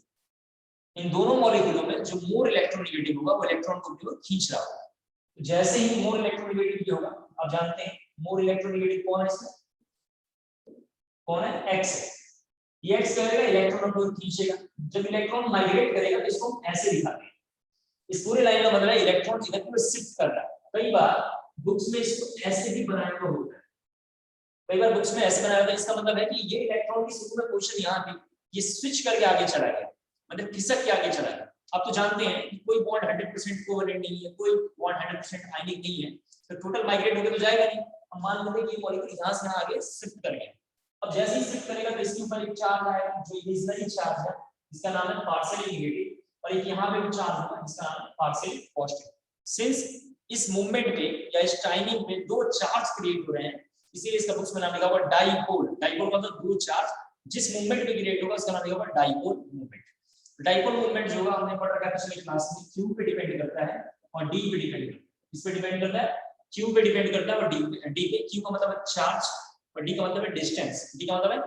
इन दोनों मॉलिक्यूलों में जो मोर इलेक्ट्रोनेगेटिव होगा वो इलेक्ट्रॉन को अपनी ओर खींच रहा होगा। तो जैसे ही मोर इलेक्ट्रोनेगेटिव होगा, आप जानते हैं मोर इलेक्ट्रोनेगेटिव कौन है इसमें, कौन है X है। ये X क्या करेगा, इलेक्ट्रॉन को खींचेगा। जब इलेक्ट्रॉन माइग्रेट करेगा तो इसको ऐसे दिखाते हैं, इस पूरे लाइन का मतलब है इलेक्ट्रॉन इधर को शिफ्ट कर रहा है। कई बार बुक्स में इसको ऐसे भी बनाया हुआ होता है, कई बार बुक्स में ऐसे बनाया होता है, इसका मतलब है कि ये इलेक्ट्रॉन की शुरू में पोजीशन यहाँ थी, ये स्विच करके आगे चला गया, मतलब खिसक के आगे चला गया। आप तो जानते हैं कि कोई बॉन्ड 100% कोवेलेंट नहीं है, कोई बॉन्ड 100% आयनिक नहीं है, तो टोटल माइग्रेट होके तो जाएगा नहीं। हम मान लेते हैं कि ये मॉलिक्यूल यहाँ से आगे शिफ्ट कर गया। अब जैसे ही शिफ्ट करेगा तो इसके ऊपर एक चार्ज आएगा जो इनिशियली चार्ज है, इसका नाम है पार्शियली नेगेटिव, और एक यहाँ पे भी चार्ज होगा जिसका नाम है पार्शियली पॉजिटिव। सिंस इस मूवमेंट पे या इस टाइमिंग में दो चार्ज क्रिएट हो रहे हैं, इसीलिए इसका बुक्स में नाम लिखा हुआ डाइपोल। डाइपोल मतलब दो चार्ज जिस मूवमेंट पे क्रिएट होगा उसका नाम लिखा हुआ डाइपोल मूवमेंट। डाइपोल मूवमेंट जो होगा हमने पढ़ रखा है पिछले क्लास में, Q पे डिपेंड करता है और D पे डिपेंड करता है। इस पे डिपेंड करता है, Q पे डिपेंड करता है और D पे। Q का मतलब है चार्ज और D का मतलब है डिस्टेंस। D का मतलब है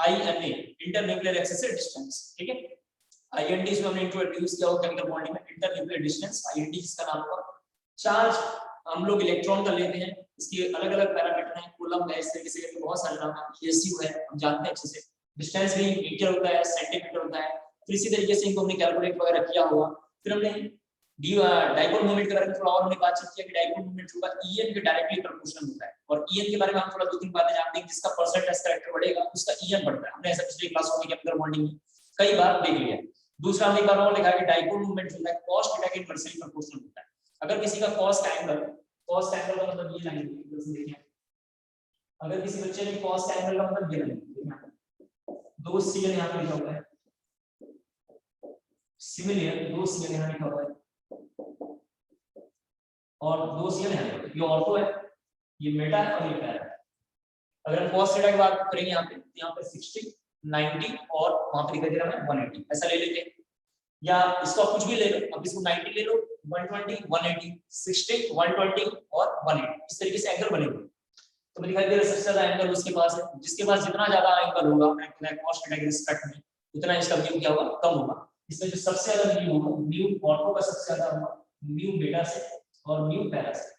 INA, इंटरन्यूक्लियर एक्सिस से डिस्टेंस, ठीक है। IND इसमें हमने इंट्रोड्यूस किया हुआ केमिकल बॉन्डिंग में, इंटरन्यूक्लियर डिस्टेंस। IND इसका नाम होगा। चार्ज हम लोग इलेक्ट्रॉन का लेते हैं, इसके अलग-अलग पैरामीटर हैं, कूलम है, इस तरीके से बहुत सारे नाम हैं, SU है, हम जानते हैं अच्छे से। डिस्टेंस भी मीटर होता है, सेंटीमीटर होता है, फिर इसी तरीके से इनको हमने कैलकुलेट वगैरह किया हुआ। फिर हमने डाइपोल मोमेंट के बारे में थोड़ा और हमने बातचीत किया कि डाइपोल मोमेंट होगा EN के डायरेक्टली प्रोपोर्शनल होता है, और EN के बारे में हम थोड़ा दो तीन बातें जानते हैं, जिसका परसेंट एस कैरेक्टर बढ़ेगा उसका EN बढ़ता है। हमने ऐसा पिछले क्लासों में केमिकल बॉन्डिंग में कई बार देख लिया। दूसरा हमने एक बार और लिखा है कि डाइपोल मोमेंट जो है cos थीटा के इनवर्सली प्रोपोर्शनल होता है। अगर किसी का cos का एंगल का मतलब ये लाइन देखिए, अगर किसी बच्चे ने cos का एंगल का मतलब ये लाइन, दो सीएल यहाँ पे लिखा हुआ है, सिमिलर दो सीएल यहाँ लिखा हुआ है और दो सीएल यहाँ लिखा हुआ है, ये ऑर्थो है, ये मेटा है और ये पैरा है। अगर हम cos थीटा की बात करेंगे यहाँ पे 60, 90 और वहां पे लिखा दे रहा है 180, ऐसा ले लेते हैं, या इसको आप कुछ भी ले लो, अब इसको 90 ले लो, 120, 180, 60, 120 और 180, इस तरीके से एंगल बने हुए। तो मैं दिखाई दे रहा है सबसे ज्यादा एंगल उसके पास है, जिसके पास जितना ज्यादा एंगल होगा cos थीटा के रिस्पेक्ट में, उतना इसका म्यू क्या होगा, कम होगा। इसमें जो सबसे ज्यादा म्यू होगा, म्यू ऑर्थो का सबसे ज्यादा होगा, म्यू मेटा से और म्यू पैरा से।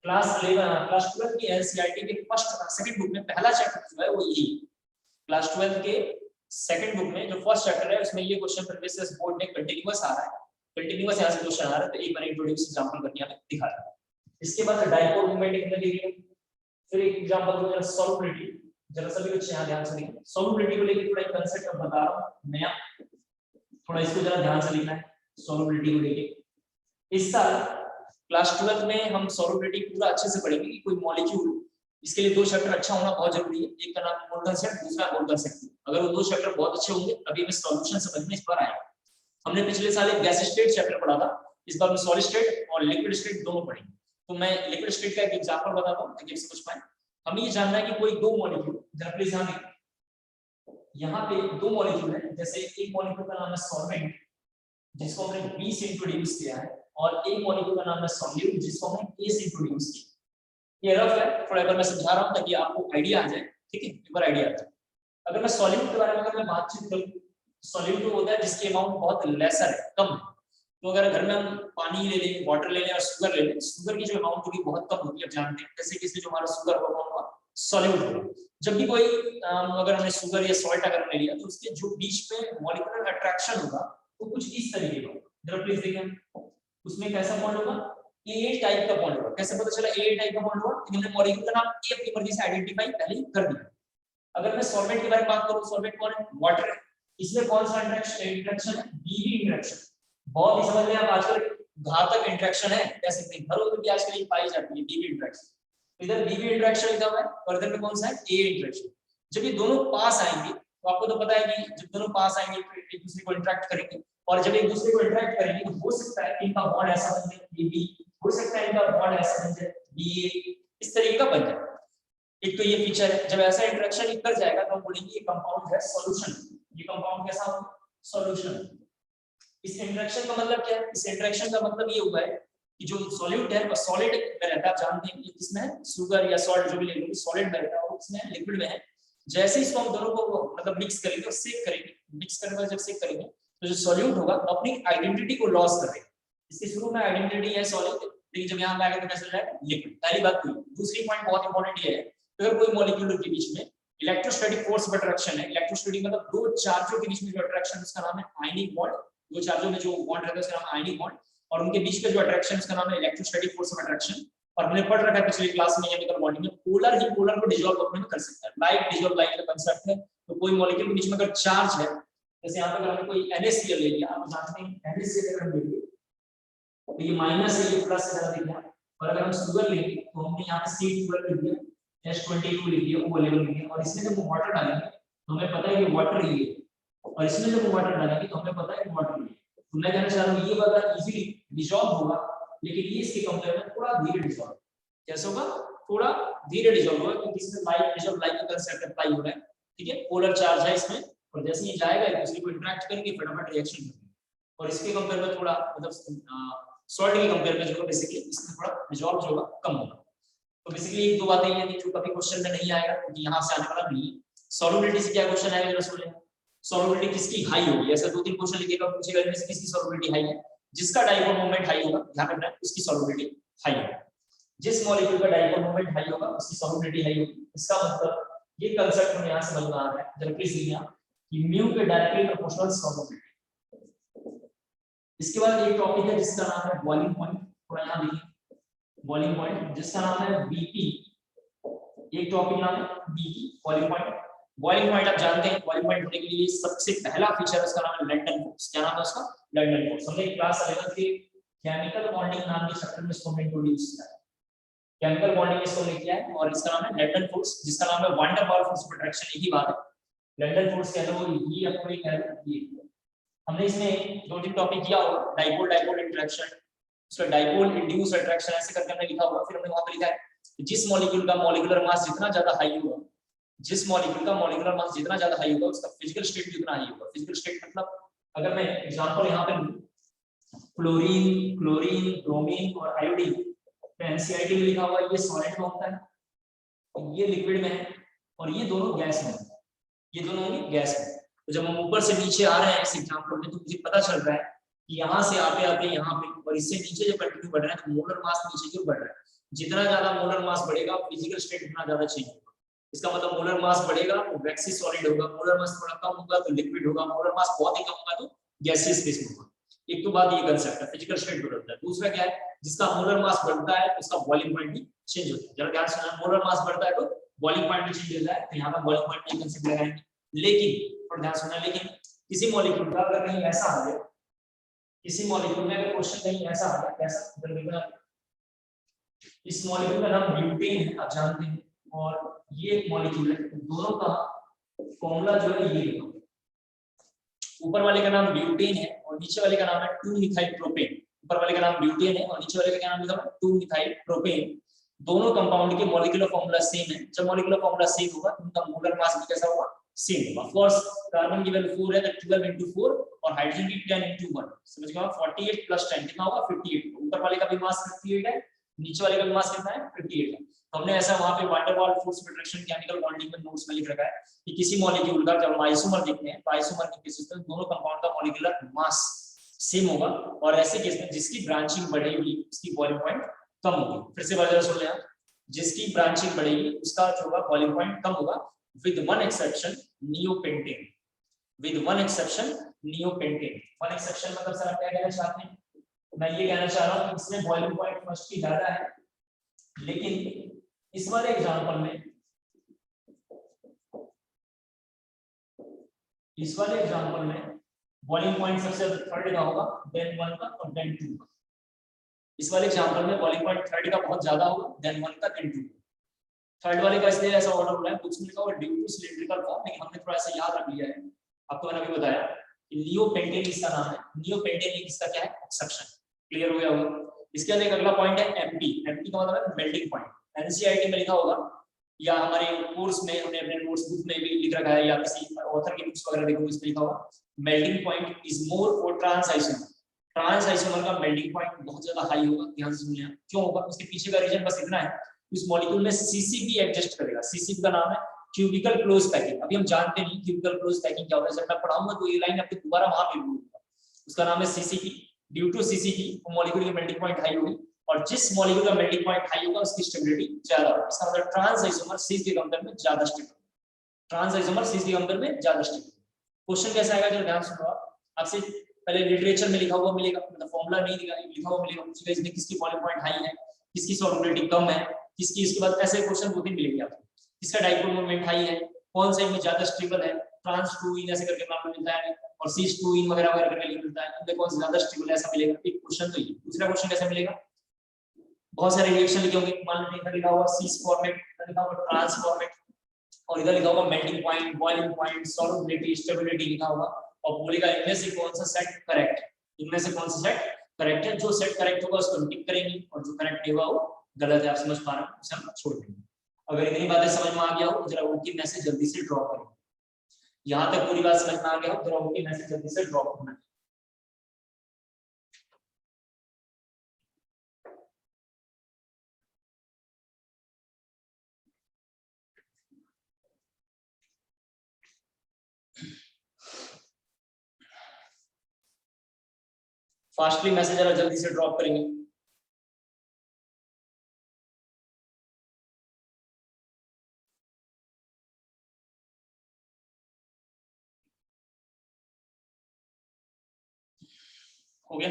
क्लास 12 की एनसीईआरटी के सेकंड बुक में पहला चैप्टर जो है वो यही, क्लास 12 के सेकंड बुक में जो फर्स्ट चैप्टर है उसमें ये क्वेश्चन प्रीवियस बोर्ड में कंटीन्यूअस आ रहा है, कंटीन्यूअस यहां से क्वेश्चन आ रहा है, तो एक बार इंट्रोड्यूस एग्जांपल करके हमें दिखा रहा है। इसके बाद डाइपोल मोमेंट कितना देखिए, फिर एक एग्जांपल दो, जरा सॉल्युबिलिटी, जरा सभी बच्चे यहां ध्यान से देखें, सॉल्युबिलिटी को लेकर थोड़ा एक कांसेप्ट अब बता रहा हूं नया, थोड़ा इसको जरा ध्यान से लिखना है सॉल्युबिलिटी को लेकर। इस साल क्लास 12 में हम सॉल्युबिलिटी पूरा अच्छे से पढ़ेंगे कि कोई मॉलिक्यूल, इसके लिए दो चैप्टर अच्छा होना बहुत जरूरी है, एक का नाम है मोल कंसेप्ट, दूसरा मोल कंसेप्ट। अगर वो दो चैप्टर बहुत अच्छे होंगे तभी हमें सॉल्यूशन समझ में इस बार आएगा। हमने पिछले साल एक गैस स्टेट चैप्टर पढ़ा था, इस बार हम सॉलिड स्टेट और लिक्विड स्टेट दोनों पढ़ेंगे। तो मैं लिक्विड स्टेट का एक एग्जांपल बताता हूं ताकि आप समझ पाएं। हमें ये जानना है कि कोई दो मॉलिक्यूल, जरा प्लीज यहाँ पे दो मॉलिक्यूल है, जैसे एक मॉलिक्यूल का नाम है सॉल्वेंट जिसको हमने B से इंट्रोड्यूस किया है, और एक मॉलिक्यूल का नाम है सॉल्यूट जिसको हमने A से इंट्रोड्यूस किया। ये रफ है, थोड़ा एक बार मैं समझा रहा हूं ताकि आपको आइडिया आ जाए, ठीक है, एक बार आइडिया आ जाए। अगर मैं सॉल्यूट के बारे में अगर मैं बातचीत करूं, सॉल्यूट वो होता है जिसकी अमाउंट बहुत लेसर है, कम है। तो अगर घर में हम पानी ले लें, वाटर ले लें और शुगर ले लें, शुगर की जो अमाउंट होगी बहुत कम होगी, आप जानते हैं, जैसे कि इसमें जो हमारा शुगर होगा सॉल्यूट होगा। जब भी कोई अगर हमने शुगर या सॉल्ट अगर हमने लिया तो उसके जो बीच में मॉलिक्यूलर अट्रैक्शन होगा वो कुछ इस तरीके का होगा, जरा प्लीज देखिए, उसमें कैसा बॉन्ड होगा, ए टाइप का बॉन्ड होगा। कैसे पता चला ए टाइप का बॉन्ड होगा, क्योंकि हमने मॉलिक्यूल का नाम ए अपनी मर्जी से आइडेंटिफाई पहले ही कर दिया। अगर मैं सॉल्वेंट के बारे में बात करूं, सॉल्वेंट कौन है, वाटर है, इसमें कौन सा इंटरेक्शन है, बीबी इंटरेक्शन। बहुत ही समझ में आप आजकल घातक इंटरेक्शन है, कह सकते हैं, घरों में भी आजकल ये पाई जाती है बीबी इंटरेक्शन। इधर बीबी इंटरेक्शन लिखा हुआ है और इधर में कौन सा है, ए इंटरेक्शन। जब ये दोनों पास आएंगे तो आपको तो पता है कि जब दोनों पास आएंगे तो एक दूसरे को इंटरेक्ट करेंगे, और जब एक दूसरे को इंटरेक्ट करेंगे तो हो सकता है कि इनका बॉन्ड ऐसा बन जाए बीबी, हो सकता है इनका बॉन्ड ऐसा बन जाए बीए, इस तरीके का बन जाए। एक तो ये फीचर है, जब ऐसा इंटरेक्शन कर जाएगा तो हम बोलेंगे ये कंपाउंड है सॉल्यूशन। ये कंपाउंड कैसा होगा, सॉल्यूशन। इस इंटरेक्शन का मतलब क्या है, इस इंटरेक्शन का मतलब ये हुआ है कि जो सॉल्यूट है वो सॉलिड में रहता है, आप जानते हैं कि किसमें है, शुगर या सॉल्ट जो भी ले लो, सॉलिड में रहता है और इसमें लिक्विड में है। जैसे इसको हम दोनों को मतलब मिक्स करेंगे और सेक करेंगे, मिक्स करने के बाद जब सेक करेंगे तो जो सॉल्यूट होगा वो अपनी आइडेंटिटी को लॉस करेगा। इसके शुरू में आइडेंटिटी है सॉलिड, लेकिन जब यहाँ पे आएगा तो क्या चल रहा है, लिक्विड। पहली बात हुई। दूसरी पॉइंट बहुत इंपॉर्टेंट ये है, अगर कोई मॉलिक्यूल के बीच में इलेक्ट्रोस्टैटिक फोर्स ऑफ अट्रैक्शन है, इलेक्ट्रोस्टैटिक मतलब दो चार्जों के बीच में जो अट्रैक्शन उसका नाम है आयनिक बॉन्ड, दो चार्जों में जो बॉन्ड रहता है उसका नाम आयनिक बॉन्ड, और उनके बीच का जो अट्रैक्शन उसका नाम है इलेक्ट्रोस्टैटिक फोर्स ऑफ अट्रैक्शन। और हमने पढ़ रखा है पिछली क्लास में केमिकल बॉन्डिंग में, पोलर ही पोलर को डिसॉल्व अपने में कर सकता है, लाइक डिसॉल्व लाइक का कांसेप्ट है। तो कोई मॉलिक्यूल के बीच में अगर चार्ज है, जैसे यहाँ पे अगर हमने कोई NaCl ले लिया, आप जानते हैं NaCl अगर हम लेंगे तो ये माइनस है, ये प्लस है, जरा देखिए। और अगर हम शुगर लेंगे तो हमने यहाँ पे C12 लिख दिया, H22 लिख दिया, O लेवल लिख दिया, और इसमें जब वाटर डालेंगे तो हमें पता है कि वाटर ये है, और इसमें जब वाटर डालेंगे तो हमें पता है कि वाटर ये। तो मैं कहना चाह रहा हूँ ये वाला इजीली डिसॉल्व होगा, लेकिन ये इसके कंपेयर में थोड़ा धीरे डिसॉल्व। कैसे होगा, थोड़ा धीरे डिसॉल्व होगा, क्योंकि इसमें लाइक डिसॉल्व लाइक का कांसेप्ट अप्लाई हो रहा है, ठीक है, पोलर चार्ज है इसमें, और जैसे ये जाएगा एक दूसरे को इंटरेक्ट करेंगे फटाफट रिएक्शन करेंगे। और इसके कंपेयर में थोड़ा मतलब सॉल्ट के कंपेयर में जो बेसिकली इसमें थोड़ा डिसॉल्व जो होगा कम होगा। तो बेसिकली ये दो बातें ये थी जो कभी क्वेश्चन में नहीं आएगा, क्योंकि यहाँ से आने वाला नहीं है। सॉल्युबिलिटी से क्या क्वेश्चन आएगा, जरा सुन लें। सॉल्युबिलिटी किसकी हाई होगी, ऐसा दो तीन क्वेश्चन लिखेगा, पूछेगा इनमें से किसकी सॉल्युबिलिटी हाई है। जिसका डाइपोल मोमेंट हाई होगा, ध्यान रखना है, उसकी सॉल्युबिलिटी हाई है। जिस मॉलिक्यूल का डाइपोल मोमेंट हाई होगा उसकी सॉल्युबिलिटी हाई होगी। इसका मतलब ये कांसेप्ट हमें यहाँ समझ में आ रहा है, जरा प्लीज लिखिए कि म्यू के डायरेक्टली प्रोपोर्शनल सॉल्युबिलिटी। इसके बाद एक टॉपिक है जिसका नाम है बॉइलिंग पॉइंट, थोड़ा यहाँ देखिए, बॉइलिंग पॉइंट जिसका नाम है बीपी। एक टॉपिक नाम है BP, boiling point. Boiling point आप जानते हैं, बॉइलिंग पॉइंट होने के लिए सबसे पहला फीचर उसका नाम है लंडन फोर्स। क्या नाम है उसका? London force. हमने क्लास 11 के केमिकल बॉन्डिंग नाम के चैप्टर में इसको इंट्रोड्यूस किया है। केमिकल बॉन्डिंग इसको हमने किया है और इसका नाम है लंडन फोर्स, जिसका नाम है van der Waals force of attraction. एक ही बात है, लंडन फोर्स कह लो, ये आपको ये कह लो, ये हमने इसमें दो तीन टॉपिक किया होगा, डाइपोल डाइपोल इंटरेक्शन, उसका डाइपोल इंड्यूस अट्रैक्शन ऐसे करके हमने लिखा होगा। फिर हमने वहां पे लिखा है जिस मॉलिक्यूल का मॉलिक्यूलर मास जितना ज्यादा हाई होगा, जिस मॉलिक्यूल का मॉलिक्यूलर मास जितना ज्यादा हाई होगा उसका फिजिकल स्टेट भी उतना हाई होगा। फिजिकल स्टेट मतलब अगर मैं एग्जांपल यहां पे क्लोरीन, क्लोरीन, ब्रोमीन और आयोडीन, तो एनसीआईटी में लिखा हुआ ये सॉलिड में होता है, ये लिक्विड में है और ये दोनों गैस में है, ये दोनों होंगे गैस में। तो जब हम ऊपर से नीचे आ रहे हैं इस एग्जांपल में, तो मुझे पता चल रहा है कि यहाँ से आते आते यहाँ पे और इससे नीचे जब कंटिन्यू बढ़ रहा है तो मोलर मास नीचे क्यों बढ़ रहा है? जितना ज्यादा मोलर मास बढ़ेगा फिजिकल स्टेट उतना ज्यादा चेंज होगा। इसका मतलब मोलर मास बढ़ेगा तो वैक्सी सॉलिड होगा, मोलर मास थोड़ा कम होगा तो लिक्विड होगा, मोलर मास बहुत ही कम होगा तो गैसियस फेज में होगा। एक तो बात ये कंसेप्ट है, फिजिकल स्टेट बदलता है। दूसरा क्या है, जिसका मोलर मास बढ़ता है उसका बॉइलिंग पॉइंट भी चेंज होता है। जरा ध्यान से सुनना, मोलर मास बढ़ता है तो बॉइलिंग पॉइंट भी चेंज होता है। तो यहाँ पर बॉइलिंग पॉइंट का कंसेप्ट लगाएंगे। लेकिन और ध्यान सुनना, लेकिन किसी मॉलिक्यूल का अगर कहीं ऐसा आ जाए, किसी मॉलिक्यूल में अगर क्वेश्चन कहीं ऐसा आ जाए, कैसा, इस मॉलिक्यूल का नाम ब्यूटेन है, आप जानते हैं, और ये एक मॉलिक्यूल है, दोनों का फॉर्मूला जो है ये है, ऊपर वाले का नाम ब्यूटेन है और नीचे वाले का नाम है 2-मिथाइल प्रोपेन। ऊपर वाले का नाम ब्यूटेन है और नीचे वाले का क्या नाम लिखा है? 2-मिथाइल प्रोपेन। दोनों कंपाउंड के मॉलिक्यूलर फॉर्मूला सेम है। जब मॉलिक्यूलर फॉर्मूला सेम होगा तो उनका मोलर मास भी कैसा होगा? सेम होगा। ऑफ कोर्स कार्बन की वैल्यू 4 है तो 12 into 4 और हाइड्रोजन की 10 into 1, समझ गए? 48 + 10 कितना होगा? 58। ऊपर वाले का भी मास 58 है, नीचे वाले का भी मास कितना है? 58 है। तो हमने ऐसा वहां पे van der Waals force of attraction chemical bonding में नोट्स में लिख रखा है कि किसी मॉलिक्यूल का जब हम आइसोमर देखते हैं तो आइसोमर के केसेस में दोनों कंपाउंड का मॉलिक्यूलर मास सेम होगा और ऐसे केस में जिसकी ब्रांचिंग बढ़ेगी उसकी बॉइलिंग पॉइंट कम होगी। फिर से बार सुन लें, जिसकी ब्रांचिंग बढ़ेगी उसका जो होगा बॉइलिंग पॉइंट कम होगा, with one exception neopentane. With one exception neopentane. One exception मतलब सर क्या कहना चाहते हैं? मैं ये कहना चाह रहा हूं कि इसमें बॉइलिंग पॉइंट फर्स्ट की ज्यादा है, लेकिन इस वाले एग्जांपल में, इस वाले एग्जांपल में बॉइलिंग पॉइंट सबसे थर्ड का होगा, देन 1 का और देन 2 का। इस वाले एग्जांपल में बॉइलिंग पॉइंट थर्ड का बहुत ज्यादा होगा, देन 1 का देन 2 का। थर्ड वाले का इसलिए ऐसा ऑर्डर हुआ है, बुक्स में लिखा हुआ ड्यू टू सिलिंड्रिकल फॉर्म, लेकिन हमने थोड़ा सा याद रख लिया है। आपको मैंने अभी बताया कि नियोपेंटेन इसका नाम है, नियोपेंटेन इसका क्या है? एक्सेप्शन। क्लियर हो गया होगा? इसके अंदर एक अगला पॉइंट है एमपी। एमपी का मतलब है मेल्टिंग पॉइंट। एनसीईआरटी में लिखा होगा या हमारे कोर्स में हमने अपने नोट्स बुक में भी लिख रखा है या किसी ऑथर की बुक्स वगैरह देखो इसमें लिखा होगा melting point is more for trans isomer. Trans isomer का मेल्टिंग पॉइंट बहुत ज्यादा हाई होगा। ध्यान से सुनिए क्यों होगा, उसके पीछे का रीजन बस इतना है, उस मॉलिक्यूल में सीसीपी एडजस्ट करेगा। सीसीपी का नाम है क्यूबिकल क्लोज पैकिंग। अभी हम जानते नहीं क्यूबिकल क्लोज पैकिंग क्या होता है, जब मैं पढ़ाऊंगा तो ये लाइन आपको दोबारा वहां पे बोलूंगा। उसका नाम है CCP. Due to CCP molecule की मेल्टिंग पॉइंट हाई होगी और जिस मॉलिक्यूल का मेल्टिंग पॉइंट हाई होगा उसकी स्टेबिलिटी ज्यादा होगी। इसका मतलब ट्रांस आइसोमर सीस के कंपेयर में ज्यादा स्टेबल। ट्रांस आइसोमर सीस के कंपेयर में ज्यादा स्टेबल। क्वेश्चन कैसा आएगा जरा ध्यान सुनो आप। आपसे पहले लिटरेचर में लिखा हुआ मिलेगा, मतलब फॉर्मूला नहीं लिखा हुआ मिलेगा, पूछेगा इसमें किसकी बॉइलिंग पॉइंट हाई है, किसकी सॉल्युबिलिटी कम है, किसकी, इसके बाद ऐसे क्वेश्चन दो तीन मिलेंगे आपको। किसका डाइपोल मोमेंट हाई है, कौन सा इनमें ज्यादा स्टेबल है, ट्रांस 2 इन ऐसे करके नाम मिलता है और सीस 2 इन वगैरह वगैरह करके मिलता है, इनमें कौन सा ज्यादा स्टेबल है ऐसा मिलेगा। एक क्वेश्चन तो ये। दूसरा क्वेश्चन कैसा मिलेगा, बहुत सारे रिएक्शन लिखे होंगे, मान लीजिए इधर लिखा हुआ सीस फॉर्मेट, इधर लिखा हुआ ट्रांस फॉर्मेट और इधर लिखा हुआ melting point, boiling point, solubility, stability लिखा होगा और बोलेगा इनमें से कौन सा सेट करेक्ट है, इनमें से कौन सा सेट करेक्ट है। जो सेट करेक्ट होगा उसको टिक करेंगे और जो करेक्ट नहीं होगा वो गलत है। आप समझ पा रहे हैं, उसे हम छोड़ देंगे। अगर इतनी बातें समझ में आ गया हो जरा ओके मैसेज जल्दी से ड्रॉप करें। यहां तक पूरी बात समझ में आ गया हो जरा ओके मैसेज जल्दी से ड्रॉप करना। फास्टली मैसेज जरा जल्दी से ड्रॉप करेंगे। हो गया?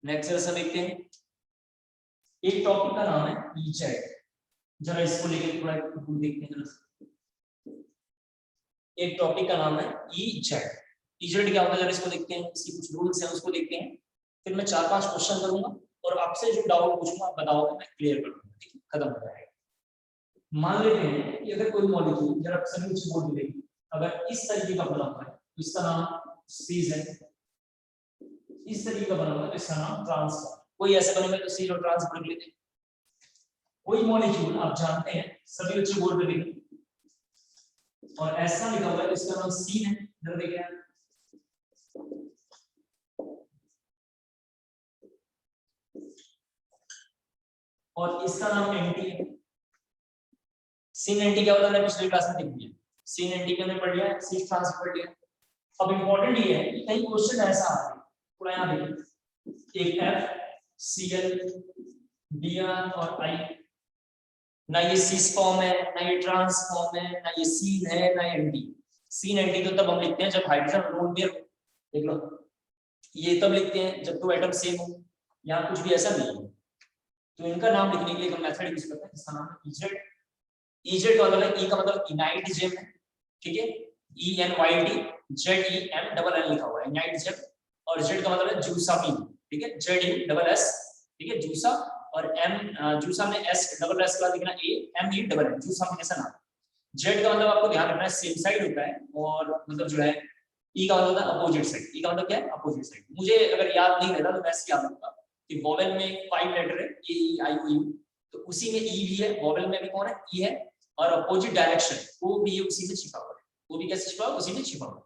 नेक्स्ट सेशन देखते हैं। एक टॉपिक का नाम है ईचेट, जरा इसको लेकर थोड़ा देखते हैं जरा। एक टॉपिक का नाम है EZ। EZ क्या होता है, जब इसको देखते हैं, इसकी कुछ रूल्स हैं उसको देखते हैं, फिर मैं 4-5 क्वेश्चन करूंगा और आपसे जो डाउट पूछूंगा आप बताओगे, मैं क्लियर कर दूंगा, ठीक है, खत्म हो जाएगा। मान लेते हैं कि अगर कोई मॉलिक्यूल, जरा सभी उस बोर्ड में देखिए, अगर इस तरीके का बना हुआ है तो इसका नाम सीज है, इस तरीके का बना हुआ है तो इसका नाम ट्रांस है। कोई ऐसा बना हुआ है तो सीज और ट्रांस पढ़ लेते हैं। कोई मॉलिक्यूल आप जानते हैं, सभी बच्चे बोर्ड पे देखिए, और ऐसा लिखा हुआ है तो इसका नाम सीन है, जरा देखिए, और इसका नाम एंटी है। सीन एंटी क्या होता है, पिछले क्लास में देख लिया, सीन एंटी के हमने पढ़ लिया, सी ट्रांस पढ़ लिया। अब इंपॉर्टेंट ये है कि कई क्वेश्चन ऐसा आ रहा है, थोड़ा यहां देखिए, एक FCl Br और I, ना ये सीस फॉर्म है, ना ये ट्रांस फॉर्म है, ना ये सीन है, ना एंटी। सीन एंटी तो तब हम लिखते हैं जब हाइड्रोजन लोन पेयर हो, देख लो, ये तब लिखते हैं जब दो एटम सेम हो, यहाँ कुछ भी ऐसा नहीं है। तो इनका नाम लिखने के लिए हम मेथड यूज करते हैं, इसका नाम है EZ। EZ का मतलब E का मतलब इनाइट जेम है, ठीक है, ENYT ZEM लिखा हुआ है, इनाइट जेम। और Z का मतलब है जूसामीन, ठीक है, ZESS, ठीक है, जूसा, और M जूसा में S डबल S का लिखना AME जूसामीन ऐसा नाम। Z का मतलब आपको ध्यान रखना है सेम साइड होता है, और मतलब जो है E का मतलब होता है अपोजिट साइड। E का मतलब क्या है, अपोजिट साइड। मुझे अगर याद नहीं रहता तो मैं ऐसे याद रखूंगा कि वोवेल में 5 लेटर है AEIOU, तो उसी में E भी है, वोवेल में भी कौन है, E है, और अपोजिट डायरेक्शन वो भी उसी में छिपा हुआ है, वो भी कैसे छिपा हुआ है, उसी में छिपा हुआ है।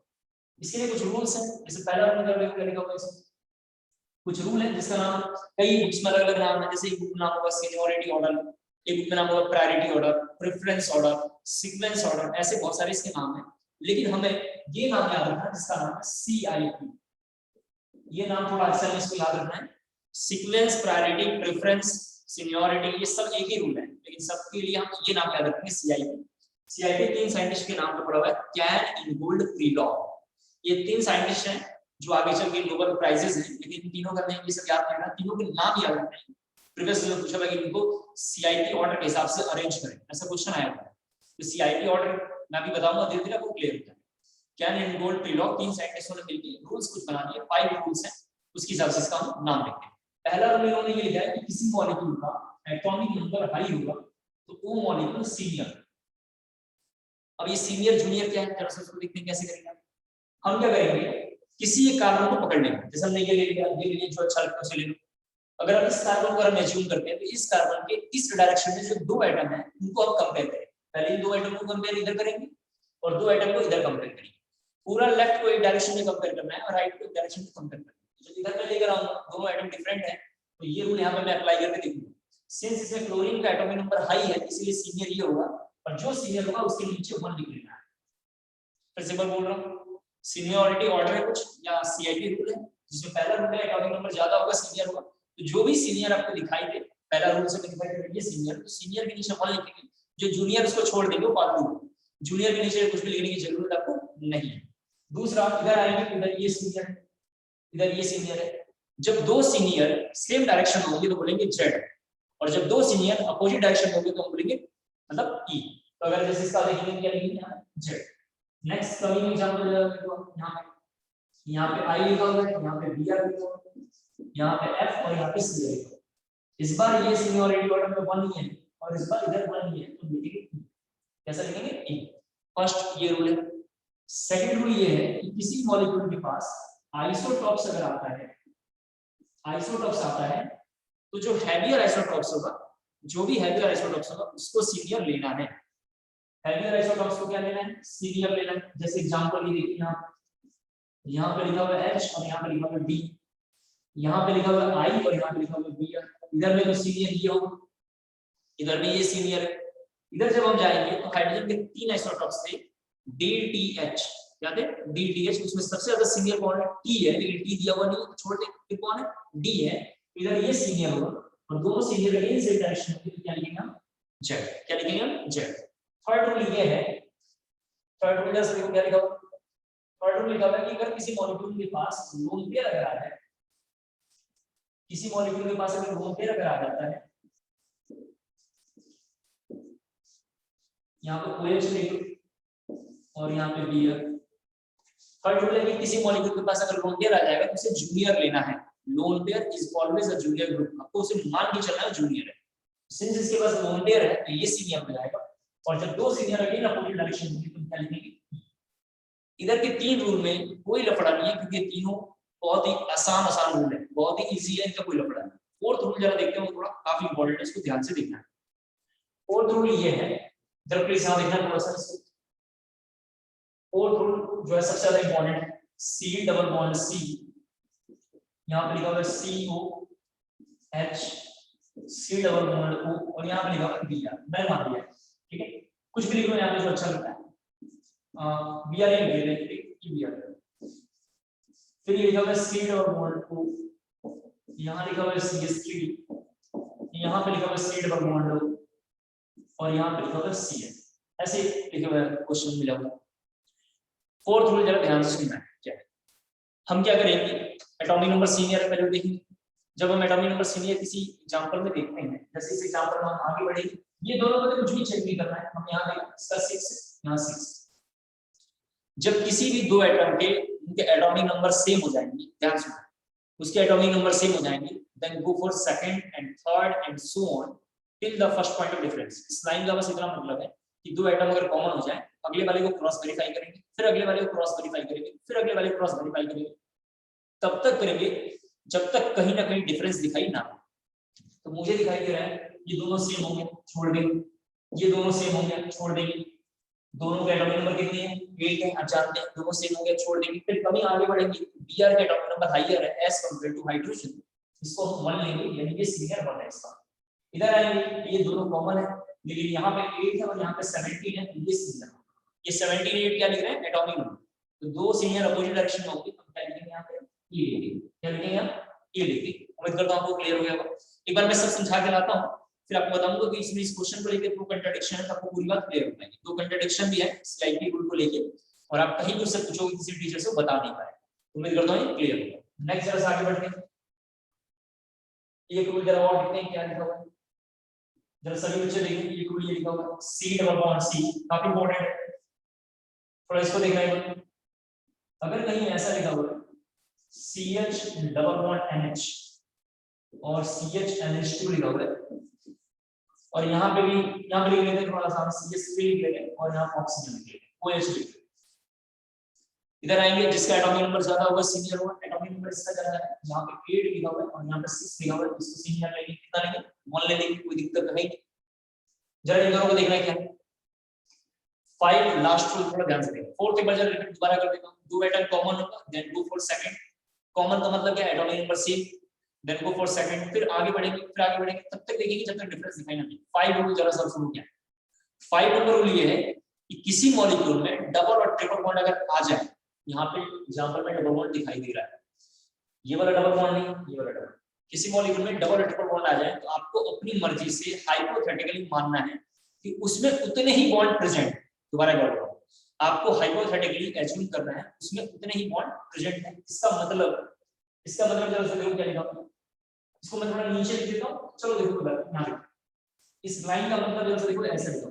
इसके लिए कुछ रूल्स हैं, जैसे पहला रूल अगर लिखा हुआ है इसमें कुछ रूल है जिसका नाम कई बुक्स में अलग अलग नाम है, जैसे एक बुक नाम होगा सीनियरिटी ऑर्डर, एक बुक में नाम होगा priority order, preference order, sequence order, ऐसे बहुत सारे इसके नाम हैं। लेकिन हमें ये नाम याद रखना है जिसका नाम है CIP। ये नाम थोड़ा अक्सर इसको याद रखना है, सीक्वेंस, प्रायोरिटी, प्रेफरेंस, सीनियरिटी, ये सब एक ही रूल है, लेकिन सबके लिए हम ये नाम याद रखेंगे CIP। CIP 3 साइंटिस्ट के नाम पे पड़ा हुआ है, कैन, इनगोल्ड, प्रीलॉग। ये 3 साइंटिस्ट हैं जो आगे चल के नोबेल प्राइजेस हैं, लेकिन तीनों का नहीं ये सब याद रखना, तीनों के नाम याद रखना है। प्रीवियस में पूछा था कि इनको CIP ऑर्डर के हिसाब से अरेंज करें, ऐसा क्वेश्चन आया था। तो CIP ऑर्डर मैं भी बताऊंगा, धीरे धीरे आपको क्लियर होता है। कैन, इनगोल्ड, प्रीलॉग, 3 साइंटिस्टों ने मिलकर रूल्स कुछ बना दिए, 5 रूल्स हैं, उसके हिसाब से इसका हम नाम लिखते हैं। पहला रूल इन्होंने ये लिखा है कि किसी मॉलिक्यूल का एटॉमिक नंबर हाई होगा तो वो मॉलिक्यूल सीनियर। अब ये सीनियर जूनियर क्या है, जरा से उसको देखते हैं कैसे करेंगे। हम क्या करेंगे, किसी एक कार्बन को पकड़ लेंगे, जैसे हमने ये ले लिया, ये ले लिया, जो अच्छा लगता है उसे ले लो। अगर हम इस कार्बन को हम एज्यूम करते हैं तो इस कार्बन के इस डायरेक्शन में जो दो एटम है उनको हम कंपेयर करें। पहले इन दो एटम को कंपेयर इधर करेंगे और दो एटम को इधर कंपेयर करेंगे। पूरा लेफ्ट को एक डायरेक्शन में कंपेयर करना है और राइट को एक डायरेक्शन में कंपेयर करना है। जब इधर मैं लेकर आऊंगा दोनों एटम डिफरेंट है, तो ये रूल यहाँ पे मैं अप्लाई करके देखूंगा। सिंस इसमें क्लोरीन का एटॉमिक नंबर हाई है इसलिए सीनियर ये होगा, और जो सीनियर होगा उसके नीचे 1 लिख लेना है। फिर से बोल रहा हूँ, सीनियरिटी ऑर्डर है कुछ या CIP रूल है, जिसमें पहला रूल है एटॉमिक नंबर ज्यादा होगा सीनियर होगा। तो जो भी सीनियर आपको दिखाई दे, पहला रूल से दिखाई दे ये सीनियर, तो सीनियर के नीचे 1 लिखेंगे, जो जूनियर उसको छोड़ देंगे वो फालतू। जूनियर के नीचे कुछ भी लिखने की जरूरत आपको नहीं है। दूसरा, इधर आएंगे, इधर ये सीनियर है, इधर ये सीनियर है। जब दो सीनियर सेम डायरेक्शन होंगे तो बोलेंगे Z, और जब दो सीनियर अपोजिट डायरेक्शन होंगे तो हम बोलेंगे मतलब E। तो अगर जैसे इसका देखेंगे क्या लिखेंगे यहाँ Z। नेक्स्ट कमिंग एग्जांपल यहाँ पे I लिखा हुआ है, यहाँ पे Br लिखा हुआ है, यहाँ पे F और यहाँ पे C लिखा हुआ है। इस बार ये सीनियरिटी ऑर्डर में 1 ही है और इस बार इधर 1 ही है, तो लिखेंगे E। कैसा लिखेंगे E। फर्स्ट ये रूल है। सेकंड रूल ये है कि किसी मॉलिक्यूल के पास आइसोटॉप्स अगर आता है, आइसोटॉप्स आता है तो जो हैवियर आइसोटॉप्स होगा, जो भी हैवियर आइसोटॉप्स होगा उसको सीनियर लेना है। हैवियर आइसोटॉप्स को क्या लेना है, सीनियर लेना है। जैसे एग्जांपल ये देखिए, यहाँ पे लिखा हुआ है H और यहाँ पे लिखा हुआ है D, यहाँ पे लिखा हुआ है I और यहाँ पे लिखा हुआ है Br। इधर में तो सीनियर ये होगा, इधर भी ये सीनियर है। इधर जब हम जाएंगे तो हाइड्रोजन के 3 आइसोटॉप्स थे DTH, क्या थे DTH, उसमें सबसे ज्यादा सीनियर कौन है, T है, लेकिन T दिया हुआ नहीं है, छोड़ दे, फिर कौन है D है। इधर ये सीनियर होगा और दोनों सीनियर अगेन सेम डायरेक्शन में, क्या लिखेंगे हम Z। क्या लिखेंगे हम Z। थर्ड रूल ये है, थर्ड रूल जैसे देखो क्या लिखा हुआ, थर्ड रूल लिखा हुआ है कि अगर किसी मॉलिक्यूल के पास लोन पेयर अगर आ जाए, किसी मॉलिक्यूल के पास अगर लोन पेयर अगर आ जाता है, यहाँ पे OH ले लो, और यहाँ पे बी है। थर्ड रूल है कि किसी मॉलिक्यूल के पास अगर लोन पेयर आ जाएगा तो उसे जूनियर लेना है। Lone pair is always a junior group, आपको उसे मान के चलना है जूनियर है। सिंस इसके पास लोन पेयर है तो ये सीनियर हो जाएगा, और जब दो सीनियर अगेन अपोजिट डायरेक्शन में तो क्या लिखेंगे। इधर के तीन रूल में कोई लफड़ा नहीं है क्योंकि तीनों बहुत ही आसान रूल है, बहुत ही इजी है, इनका कोई लफड़ा नहीं। फोर्थ रूल जरा देखते हैं, थोड़ा काफी इंपॉर्टेंट है, इसको ध्यान से देखना है। फोर्थ रूल ये है, जरा प्लीज यहां देखना थोड़ा सा इसको। फोर्थ रूल जो है सबसे ज्यादा इंपॉर्टेंट है, सी डबल बॉन्ड सी, यहां पे लिखा हुआ है CO H, C double bond O, और यहां पे लिखा हुआ है Br। मैं मान लिया, ठीक है, कुछ भी लिखो यहां पे जो अच्छा लगता है। Br ये ले लेंगे, ये Br। फिर ये लिखा हुआ है सी डबल बॉन्ड O, यहां लिखा हुआ है CH3, यहां पे लिखा हुआ है सी डबल बॉन्ड O, और यहां पे लिखा हुआ है CN। ऐसे लिखा हुआ है, क्वेश्चन मिला हुआ। फोर्थ रूल जरा ध्यान से सुनना है, क्या है, हम क्या करेंगे, एटॉमिक नंबर सीनियर पहले देखेंगे। जब हम एटॉमिक नंबर सीनियर किसी एग्जांपल में देखते हैं, जैसे इस एग्जांपल में हम आगे बढ़ेंगे, ये दोनों में कुछ भी चेक नहीं करना है, हम यहां देखें इसका 6 यहां 6। जब किसी भी दो एटम के उनके एटॉमिक नंबर सेम हो जाएंगे, ध्यान सुनो, उसके एटॉमिक नंबर सेम हो जाएंगे, then go for second and third and so on till the first point of difference. इस लाइन का बस इतना मतलब है कि दो एटम अगर कॉमन हो जाए, अगले वाले को क्रॉस वेरीफाई करेंगे, फिर अगले वाले को क्रॉस वेरीफाई करेंगे, फिर अगले वाले को क्रॉस वेरीफाई करेंगे, तब तक करेंगे जब तक कहीं ना कहीं डिफरेंस दिखाई ना हो। तो मुझे दिखाई दे रहा है ये दोनों सेम होंगे, छोड़ देंगे, ये दोनों सेम होंगे, छोड़ देंगे, दोनों के एटॉमिक नंबर कितने हैं, 8 है, आप जानते हैं, दोनों सेम हो गए, छोड़ देंगे। फिर कभी आगे बढ़ेंगे, Br का एटॉमिक नंबर हाईयर है एज कंपेयर टू हाइड्रोजन, इसको हम 1 लेंगे, यानी ये सीनियर बन है इसका। इधर आएंगे, ये दोनों कॉमन है, लेकिन यहाँ पे 8 है और यहाँ पे 17 है, ये सीनियर, ये 17 8 क्या लिख रहे हैं, एटॉमिक नंबर। तो दो सीनियर अपोजिट डायरेक्शन में होंगे, तो क्या लिखेंगे यहाँ पे, ये लिखेंगे, क्या लिखेंगे हम, ये लिखेंगे। उम्मीद करता हूं आपको क्लियर हो गया होगा। एक बार मैं सब समझा के लाता हूं, फिर आपको बताऊंगा कि इसमें इस क्वेश्चन को लेकर दो कंट्राडिक्शन है, तो आपको पूरी बात क्लियर हो जाएगी। दो कंट्राडिक्शन भी है स्लाइडली रूल को लेके, और आप कहीं भी उससे पूछोगे किसी टीचर से बता नहीं पाए। उम्मीद करता हूं क्लियर हो गया। नेक्स्ट जरा आगे बढ़ते हैं, एक रूल जरा और देखते हैं क्या लिखा हुआ है, जरा सभी बच्चे देखिए, एक रूल ये लिखा हुआ है, सी डबल बॉन्ड सी, काफी इंपॉर्टेंट है, थोड़ा इसको देखना है। अगर कहीं ऐसा लिखा हुआ है CH डबल बॉन्ड NH और CH NH2 लिखा हुआ है, और यहाँ पे भी, यहाँ पे लिख लेते हैं थोड़ा सा, CH3 लिख लेंगे और यहाँ ऑक्सीजन लिख लेंगे, OH लिख लेंगे। इधर आएंगे, जिसका एटॉमिक नंबर ज्यादा होगा सीनियर होगा, एटॉमिक नंबर इसका ज्यादा है, यहाँ पे 8 लिखा हुआ है और यहाँ पे 6 लिखा हुआ है, इसको सीनियर लेंगे, कितना लेंगे, 1 ले लेंगे, कोई दिक्कत है नहीं। जरा इन दोनों को देखना है क्या है, 5 लास्ट रूल थोड़ा ध्यान से देखो। फोर्थ एक बार जरा रिपीट दोबारा कर देता हूं, दो एटम कॉमन होगा, then go for second, common का मतलब क्या है, atomic number same, then go for second, फिर आगे बढ़ेंगे, फिर आगे बढ़ेंगे, तब तक देखेंगे जब तक डिफरेंस दिखाई ना दे। 5 रूल जरा सा सुनो क्या है। 5 नंबर रूल ये है कि किसी मॉलिक्यूल में डबल और ट्रिपल बॉन्ड अगर आ जाए, यहाँ पे एग्जांपल में डबल बॉन्ड दिखाई दे रहा है, ये वाला डबल बॉन्ड नहीं, ये वाला डबल, किसी मॉलिक्यूल में डबल और ट्रिपल बॉन्ड आ जाए, तो आपको अपनी मर्जी से हाइपोथेटिकली मानना है कि उसमें उतने ही बॉन्ड प्रेजेंट, दोबारा बोल रहा हूं, आपको हाइपोथेटिकली एज्यूम करना है उसमें उतने ही बॉन्ड प्रेजेंट है। इसका मतलब जरा सा देखो क्या लिखा है, इसको मैं थोड़ा नीचे लिख देता हूं, चलो देखो यहां पे इस लाइन का मतलब जरा सा देखो ऐसे लिखो,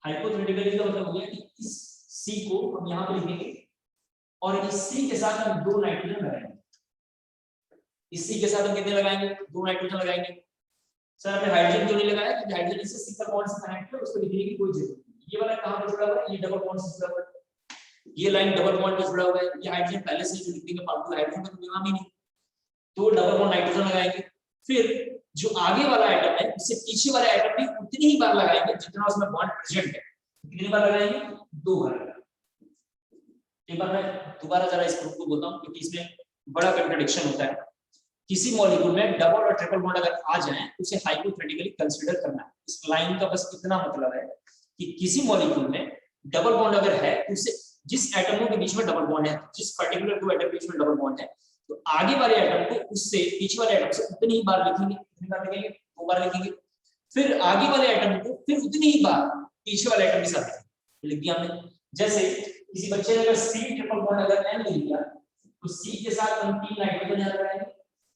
हाइपोथेटिकली का मतलब हो गया कि इस C को हम यहां पे लिखेंगे और इस C के साथ हम दो नाइट्रोजन लगाएंगे, इस C के साथ हम कितने लगाएंगे, दो नाइट्रोजन लगाएंगे। सर हमने हाइड्रोजन क्यों नहीं लगाया, क्योंकि हाइड्रोजन इससे C का बॉन्ड से कनेक्ट है, उसको लिखने की कोई जरूरत नहीं। ये वाला कहां पे जुड़ा हुआ है, ये डबल बॉन्ड से जुड़ा हुआ है, ये लाइन डबल बॉन्ड पे जुड़ा हुआ है, ये हाइड्रोजन पहले से जो लिख देंगे फालतू, हाइड्रोजन का तो नाम ही नहीं, तो डबल बॉन्ड नाइट्रोजन लगाएंगे। फिर जो आगे वाला एटम है उससे पीछे वाला एटम भी उतनी ही बार लगाएंगे जितना उसमें बॉन्ड प्रेजेंट है। कितनी बार लगाएंगे, 2 बार लगाएंगे। एक बार मैं दोबारा जरा इस प्रूफ को बोलता हूं क्योंकि इसमें बड़ा कंट्रडिक्शन होता है। किसी मॉलिक्यूल में डबल और ट्रिपल बॉन्ड अगर आ जाए तो उसे हाइपोथेटिकली कंसीडर करना है। इस लाइन का बस इतना मतलब है कि किसी मॉलिक्यूल में डबल बॉन्ड अगर है तो उसे, जिस एटमों के बीच में डबल बॉन्ड है, जिस पर्टिकुलर दो एटम के बीच में डबल बॉन्ड है, तो आगे वाले एटम को उससे पीछे वाले एटम से उतनी ही बार लिखेंगे, कितनी बार लिखेंगे, 2 बार लिखेंगे। फिर आगे वाले एटम को फिर उतनी ही बार पीछे वाले एटम के साथ लिख दिया हमने। जैसे किसी बच्चे ने अगर C ट्रिपल बॉन्ड अगर N लिख दिया तो C के साथ हम 3 नाइट्रोजन यहाँ लगाएंगे,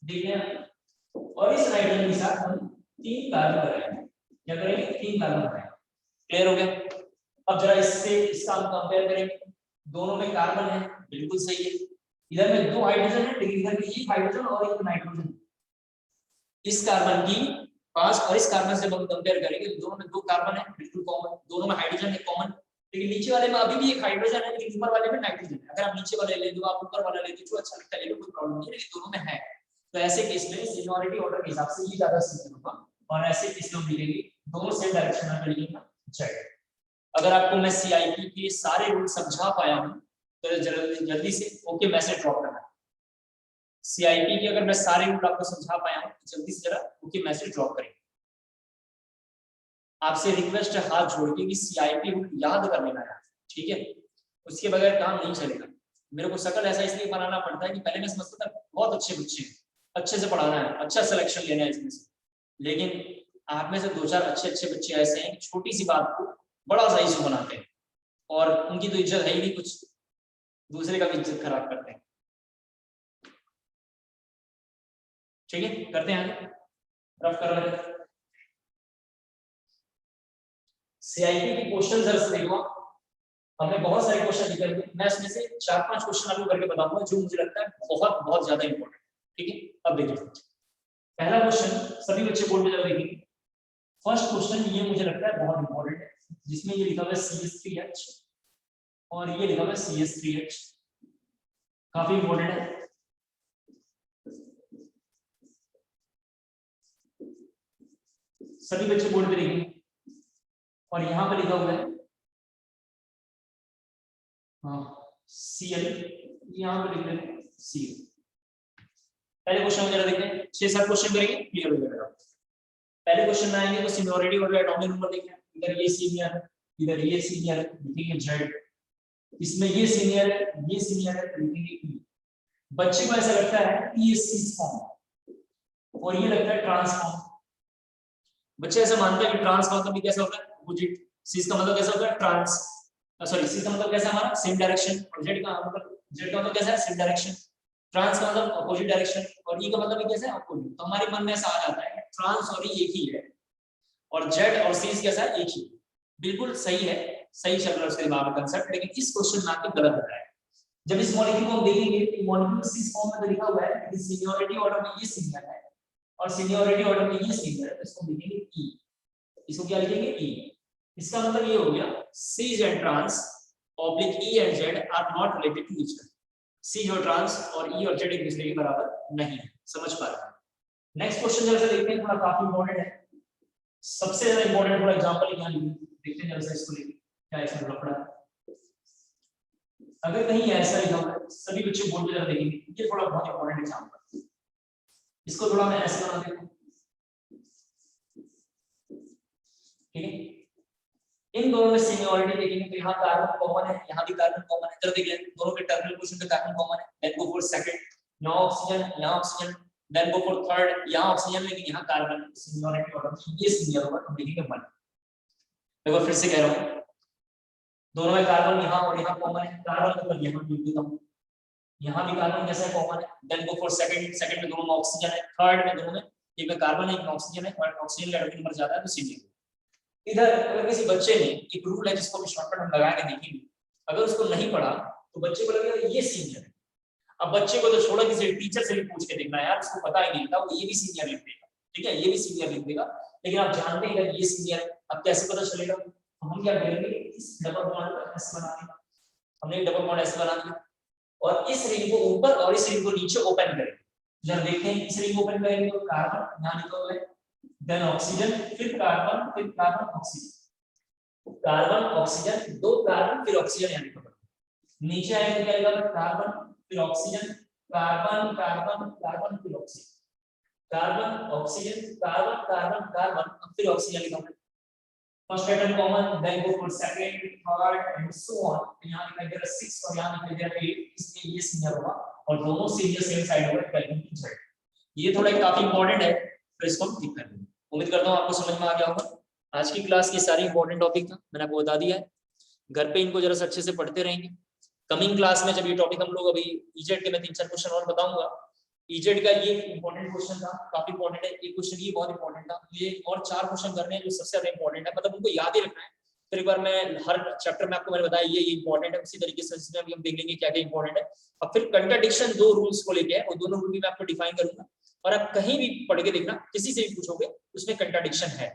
देखिए, और इस नाइट्रोजन के साथ हम 3 कार्बन लगाएंगे, क्या करेंगे, 3 कार्बन लगाएंगे। क्लियर हो गया। अब जरा इससे इसका हम कंपेयर करेंगे, दोनों में कार्बन है, बिल्कुल सही है। इधर में 2 हाइड्रोजन है, लेकिन इधर में एक हाइड्रोजन और एक नाइट्रोजन। इस कार्बन की पास और इस कार्बन से हम कंपेयर करेंगे, दोनों में 2 कार्बन है, बिल्कुल कॉमन, दोनों में हाइड्रोजन है कॉमन, लेकिन नीचे वाले में अभी भी एक हाइड्रोजन है, लेकिन ऊपर वाले में नाइट्रोजन है। अगर आप नीचे वाले ले लो, आप ऊपर वाला ले लो, जो अच्छा लगता है ले लो, कोई प्रॉब्लम नहीं है, लेकिन दोनों में है। तो ऐसे केस में सीनियरिटी ऑर्डर के हिसाब से ये ज्यादा सही होगा, और ऐसे केस में मिलेगी दोनों सेम डायरेक्शन में मिलेगी जेड। अगर आपको मैं सीआईपी के सारे रूल समझा पाया हूं तो जल्दी से ओके मैसेज ड्रॉप करना। सीआईपी के अगर मैं सारे रूल आपको समझा पाया हूं तो जल्दी से जरा ओके मैसेज ड्रॉप करें। आपसे रिक्वेस्ट है हाथ जोड़ के कि सीआईपी रूल याद कर लेना है, ठीक है, उसके बगैर काम नहीं चलेगा। मेरे को शकल ऐसा इसलिए बनाना पड़ता है कि पहले मैं समझता था बहुत अच्छे बच्चे हैं, अच्छे से पढ़ाना है, अच्छा सिलेक्शन लेना है इसमें से, लेकिन आप में से 2-4 अच्छे बच्चे ऐसे हैं कि छोटी सी बात को बड़ा सा इशू बनाते हैं, और उनकी तो इज्जत है ही नहीं, कुछ दूसरे का भी इज्जत खराब करते हैं। ठीक है, करते हैं आगे, रफ कर रहे हैं। सीआईपी के क्वेश्चन जरा से देखो, हमने बहुत सारे क्वेश्चन लिखे हैं, मैं इसमें से 4-5 क्वेश्चन आपको करके बताऊंगा जो मुझे लगता है बहुत बहुत ज्यादा इंपॉर्टेंट। ठीक है, अब देखिए पहला क्वेश्चन, सभी बच्चे बोर्ड में जरा देखिए। फर्स्ट क्वेश्चन ये मुझे लगता है बहुत इंपॉर्टेंट है, जिसमें ये लिखा हुआ है CH3H और ये लिखा हुआ है CH3H, काफी इंपॉर्टेंट है। सभी बच्चे बोर्ड पे देखेंगे, और यहाँ पे लिखा हुआ है Cl, यहाँ पे लिख रहे हैं Cl। पहले क्वेश्चन जरा देखते हैं, 6-7 क्वेश्चन करेंगे, क्लियर हो जाएगा। पहले क्वेश्चन में आएंगे तो सीनियरिटी और एटॉमिक नंबर देखें, इधर ये सीनियर है, इधर ये सीनियर है, लिखेंगे जेड, इसमें ये सीनियर है, ये सीनियर है, लिखेंगे ई। बच्चे को ऐसा लगता है ई सिस फॉर्म और ये लगता है ट्रांस फॉर्म। बच्चे ऐसा मानते हैं कि ट्रांस का मतलब कैसा होता है अपोजिट, सिस का मतलब कैसा होता है ट्रांस, सॉरी सिस का मतलब कैसा हमारा सेम डायरेक्शन, और जेड का मतलब कैसा है सेम डायरेक्शन, ट्रांस का मतलब अपोजिट डायरेक्शन, और ई का मतलब भी कैसा है अपोजिट। तो हमारे मन में ऐसा आ जाता है ट्रांस और ई एक ही है, और जेड और सिस कैसा है एक ही। बिल्कुल सही है, सही चल रहा है उसके दिमाग में कंसेप्ट, लेकिन इस क्वेश्चन में आके गलत हो रहा है। जब इस मॉलिक्यूल को हम देखेंगे तो मॉलिक्यूल सिस फॉर्म में तो लिखा हुआ है कि सीनियरिटी ऑर्डर में ये सीनियर है और सीनियरिटी ऑर्डर में ये सीनियर है, तो इसको लिखेंगे ई। इसको क्या लिखेंगे ई। इसका मतलब ये हो गया cis and trans oblique E and Z are not related to each other. Cis और ट्रांस और ई और जेड एक दूसरे के बराबर नहीं है, समझ पा रहे हैं। नेक्स्ट क्वेश्चन जरा देखते हैं, थोड़ा काफी इंपॉर्टेंट है, सबसे ज्यादा इंपॉर्टेंट थोड़ा एग्जांपल यहां देखते हैं जरा इसको लेके क्या इसमें लफड़ा है। अगर कहीं ऐसा लिखा हुआ है, सभी बच्चे बोर्ड में जरा देखेंगे, ये थोड़ा बहुत इंपॉर्टेंट एग्जांपल, इसको थोड़ा मैं ऐसे बना देता हूं, ठीक है। इन दोनों में सीनियरिटी देखेंगे तो यहाँ कार्बन कॉमन है, यहाँ भी कार्बन कॉमन है, जरा देखिए दोनों के टर्मिनल पोजीशन पे कार्बन कॉमन है, देन गो फॉर सेकंड, यहाँ ऑक्सीजन, यहाँ oxygen, then go for third, यहाँ ऑक्सीजन, लेकिन यहाँ कार्बन। सीनियरिटी ऑर्डर ये सीनियर होगा, हम लिखेंगे 1। देखो फिर से कह रहा हूं, दोनों में कार्बन यहाँ और यहाँ कॉमन है, कार्बन को मैं यहाँ लिख देता हूं, यहाँ भी कार्बन जैसा कॉमन है, then go for second, second में दोनों में ऑक्सीजन है, थर्ड में दोनों में एक में कार्बन है एक में ऑक्सीजन है, और ऑक्सीजन का एटॉमिक नंबर ज्यादा है तो सीनियर। इधर अगर किसी बच्चे ने एक रूल है जिसको भी शॉर्टकट हम लगा के देखेंगे, अगर उसको नहीं पढ़ा तो बच्चे को लगेगा ये सीनियर है। अब बच्चे को तो छोड़ो, किसी टीचर से भी पूछ के देखना यार, उसको पता ही नहीं था, वो ये भी सीनियर लिख देगा, ठीक है, ये भी सीनियर लिख देगा, लेकिन आप जानते हैं ये सीनियर है। अब कैसे पता चलेगा, हम क्या करेंगे, इस डबल बॉन्ड एस बना देंगे, हमने डबल बॉन्ड एस बना दिया, और इस रिंग को ऊपर और इस रिंग को नीचे ओपन करेंगे। जब देखते हैं इस रिंग ओपन करेंगे तो कार्बन यहाँ लिखा हुआ है, देन ऑक्सीजन, फिर carbon oxygen, carbon oxygen, 2 carbon फिर ऑक्सीजन यहाँ लिखा हुआ है। नीचे आएंगे क्या लिखा है, कार्बन फिर ऑक्सीजन, कार्बन कार्बन कार्बन फिर oxygen, carbon oxygen, carbon carbon carbon फिर ऑक्सीजन लिखा हुआ है। First atom common, then go for second, third and so on. यहाँ लिखा गया 6 और यहाँ लिखा गया 8, इसलिए ये सीनियर होगा, और दोनों सीनियर सेम साइड होगा, कैलकुलेट साइड। ये थोड़ा काफी इंपॉर्टेंट है, तो इसको हम ठीक कर लेंगे। उम्मीद करता हूँ आपको समझ में आ गया होगा। आज की क्लास की सारी इंपॉर्टेंट टॉपिक था, मैंने आपको बता दिया है, घर पे इनको जरा से अच्छे से पढ़ते रहेंगे। कमिंग क्लास में जब ये टॉपिक हम लोग, अभी ईजेड के मैं 3-4 क्वेश्चन और बताऊंगा, ईजेड का ये इंपॉर्टेंट क्वेश्चन था, काफी इंपॉर्टेंट है, एक क्वेश्चन ये बहुत इंपॉर्टेंट था, ये और 4 क्वेश्चन करने हैं जो सबसे ज्यादा इंपॉर्टेंट है, मतलब उनको याद ही रखना है फिर एक बार मैं हर चैप्टर में आपको मैंने बताया ये इंपॉर्टेंट है, उसी तरीके से इसमें भी हम देख लेंगे क्या क्या इंपॉर्टेंट है। अब फिर कंट्राडिक्शन 2 रूल्स को लेके है, और दोनों रूल भी मैं आपको डिफाइन करूंगा, और आप कहीं भी पढ़ के देखना, किसी से भी पूछोगे उसमें कंट्राडिक्शन है,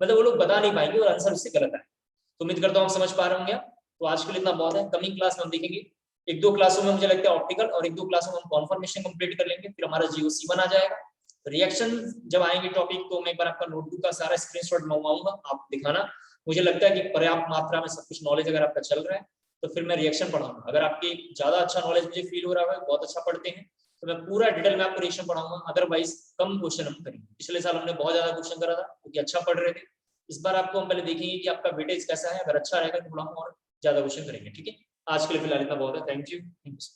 मतलब वो लोग बता नहीं पाएंगे और आंसर उससे गलत है। तो उम्मीद करता हूँ आप समझ पा रहे होंगे। तो आज के लिए इतना बहुत है, कमिंग क्लास में हम देखेंगे 1-2 क्लासों में मुझे लगता है ऑप्टिकल, और 1-2 क्लासों में हम कॉन्फर्मेशन कंप्लीट कर लेंगे, फिर हमारा GOC1 आ जाएगा। रिएक्शन जब आएंगे टॉपिक तो मैं एक बार आपका नोटबुक का सारा स्क्रीनशॉट मंगवाऊंगा, आप दिखाना। मुझे लगता है कि पर्याप्त मात्रा में सब कुछ नॉलेज अगर आपका चल रहा है तो फिर मैं रिएक्शन पढ़ाऊंगा। अगर आपकी ज्यादा अच्छा नॉलेज मुझे फील हो रहा है, बहुत अच्छा पढ़ते हैं, तो मैं पूरा डिटेल में आपको रिएक्शन पढ़ाऊंगा। अदरवाइज कम क्वेश्चन हम करेंगे। पिछले साल हमने बहुत ज्यादा क्वेश्चन करा था क्योंकि अच्छा पढ़ रहे थे। इस बार आपको हम पहले देखेंगे कि आपका वेटेज कैसा है, अगर अच्छा रहेगा तो थोड़ा हम और ज्यादा क्वेश्चन करेंगे। ठीक है, आज के लिए फिलहाल इतना बहुत है। Thank you so much.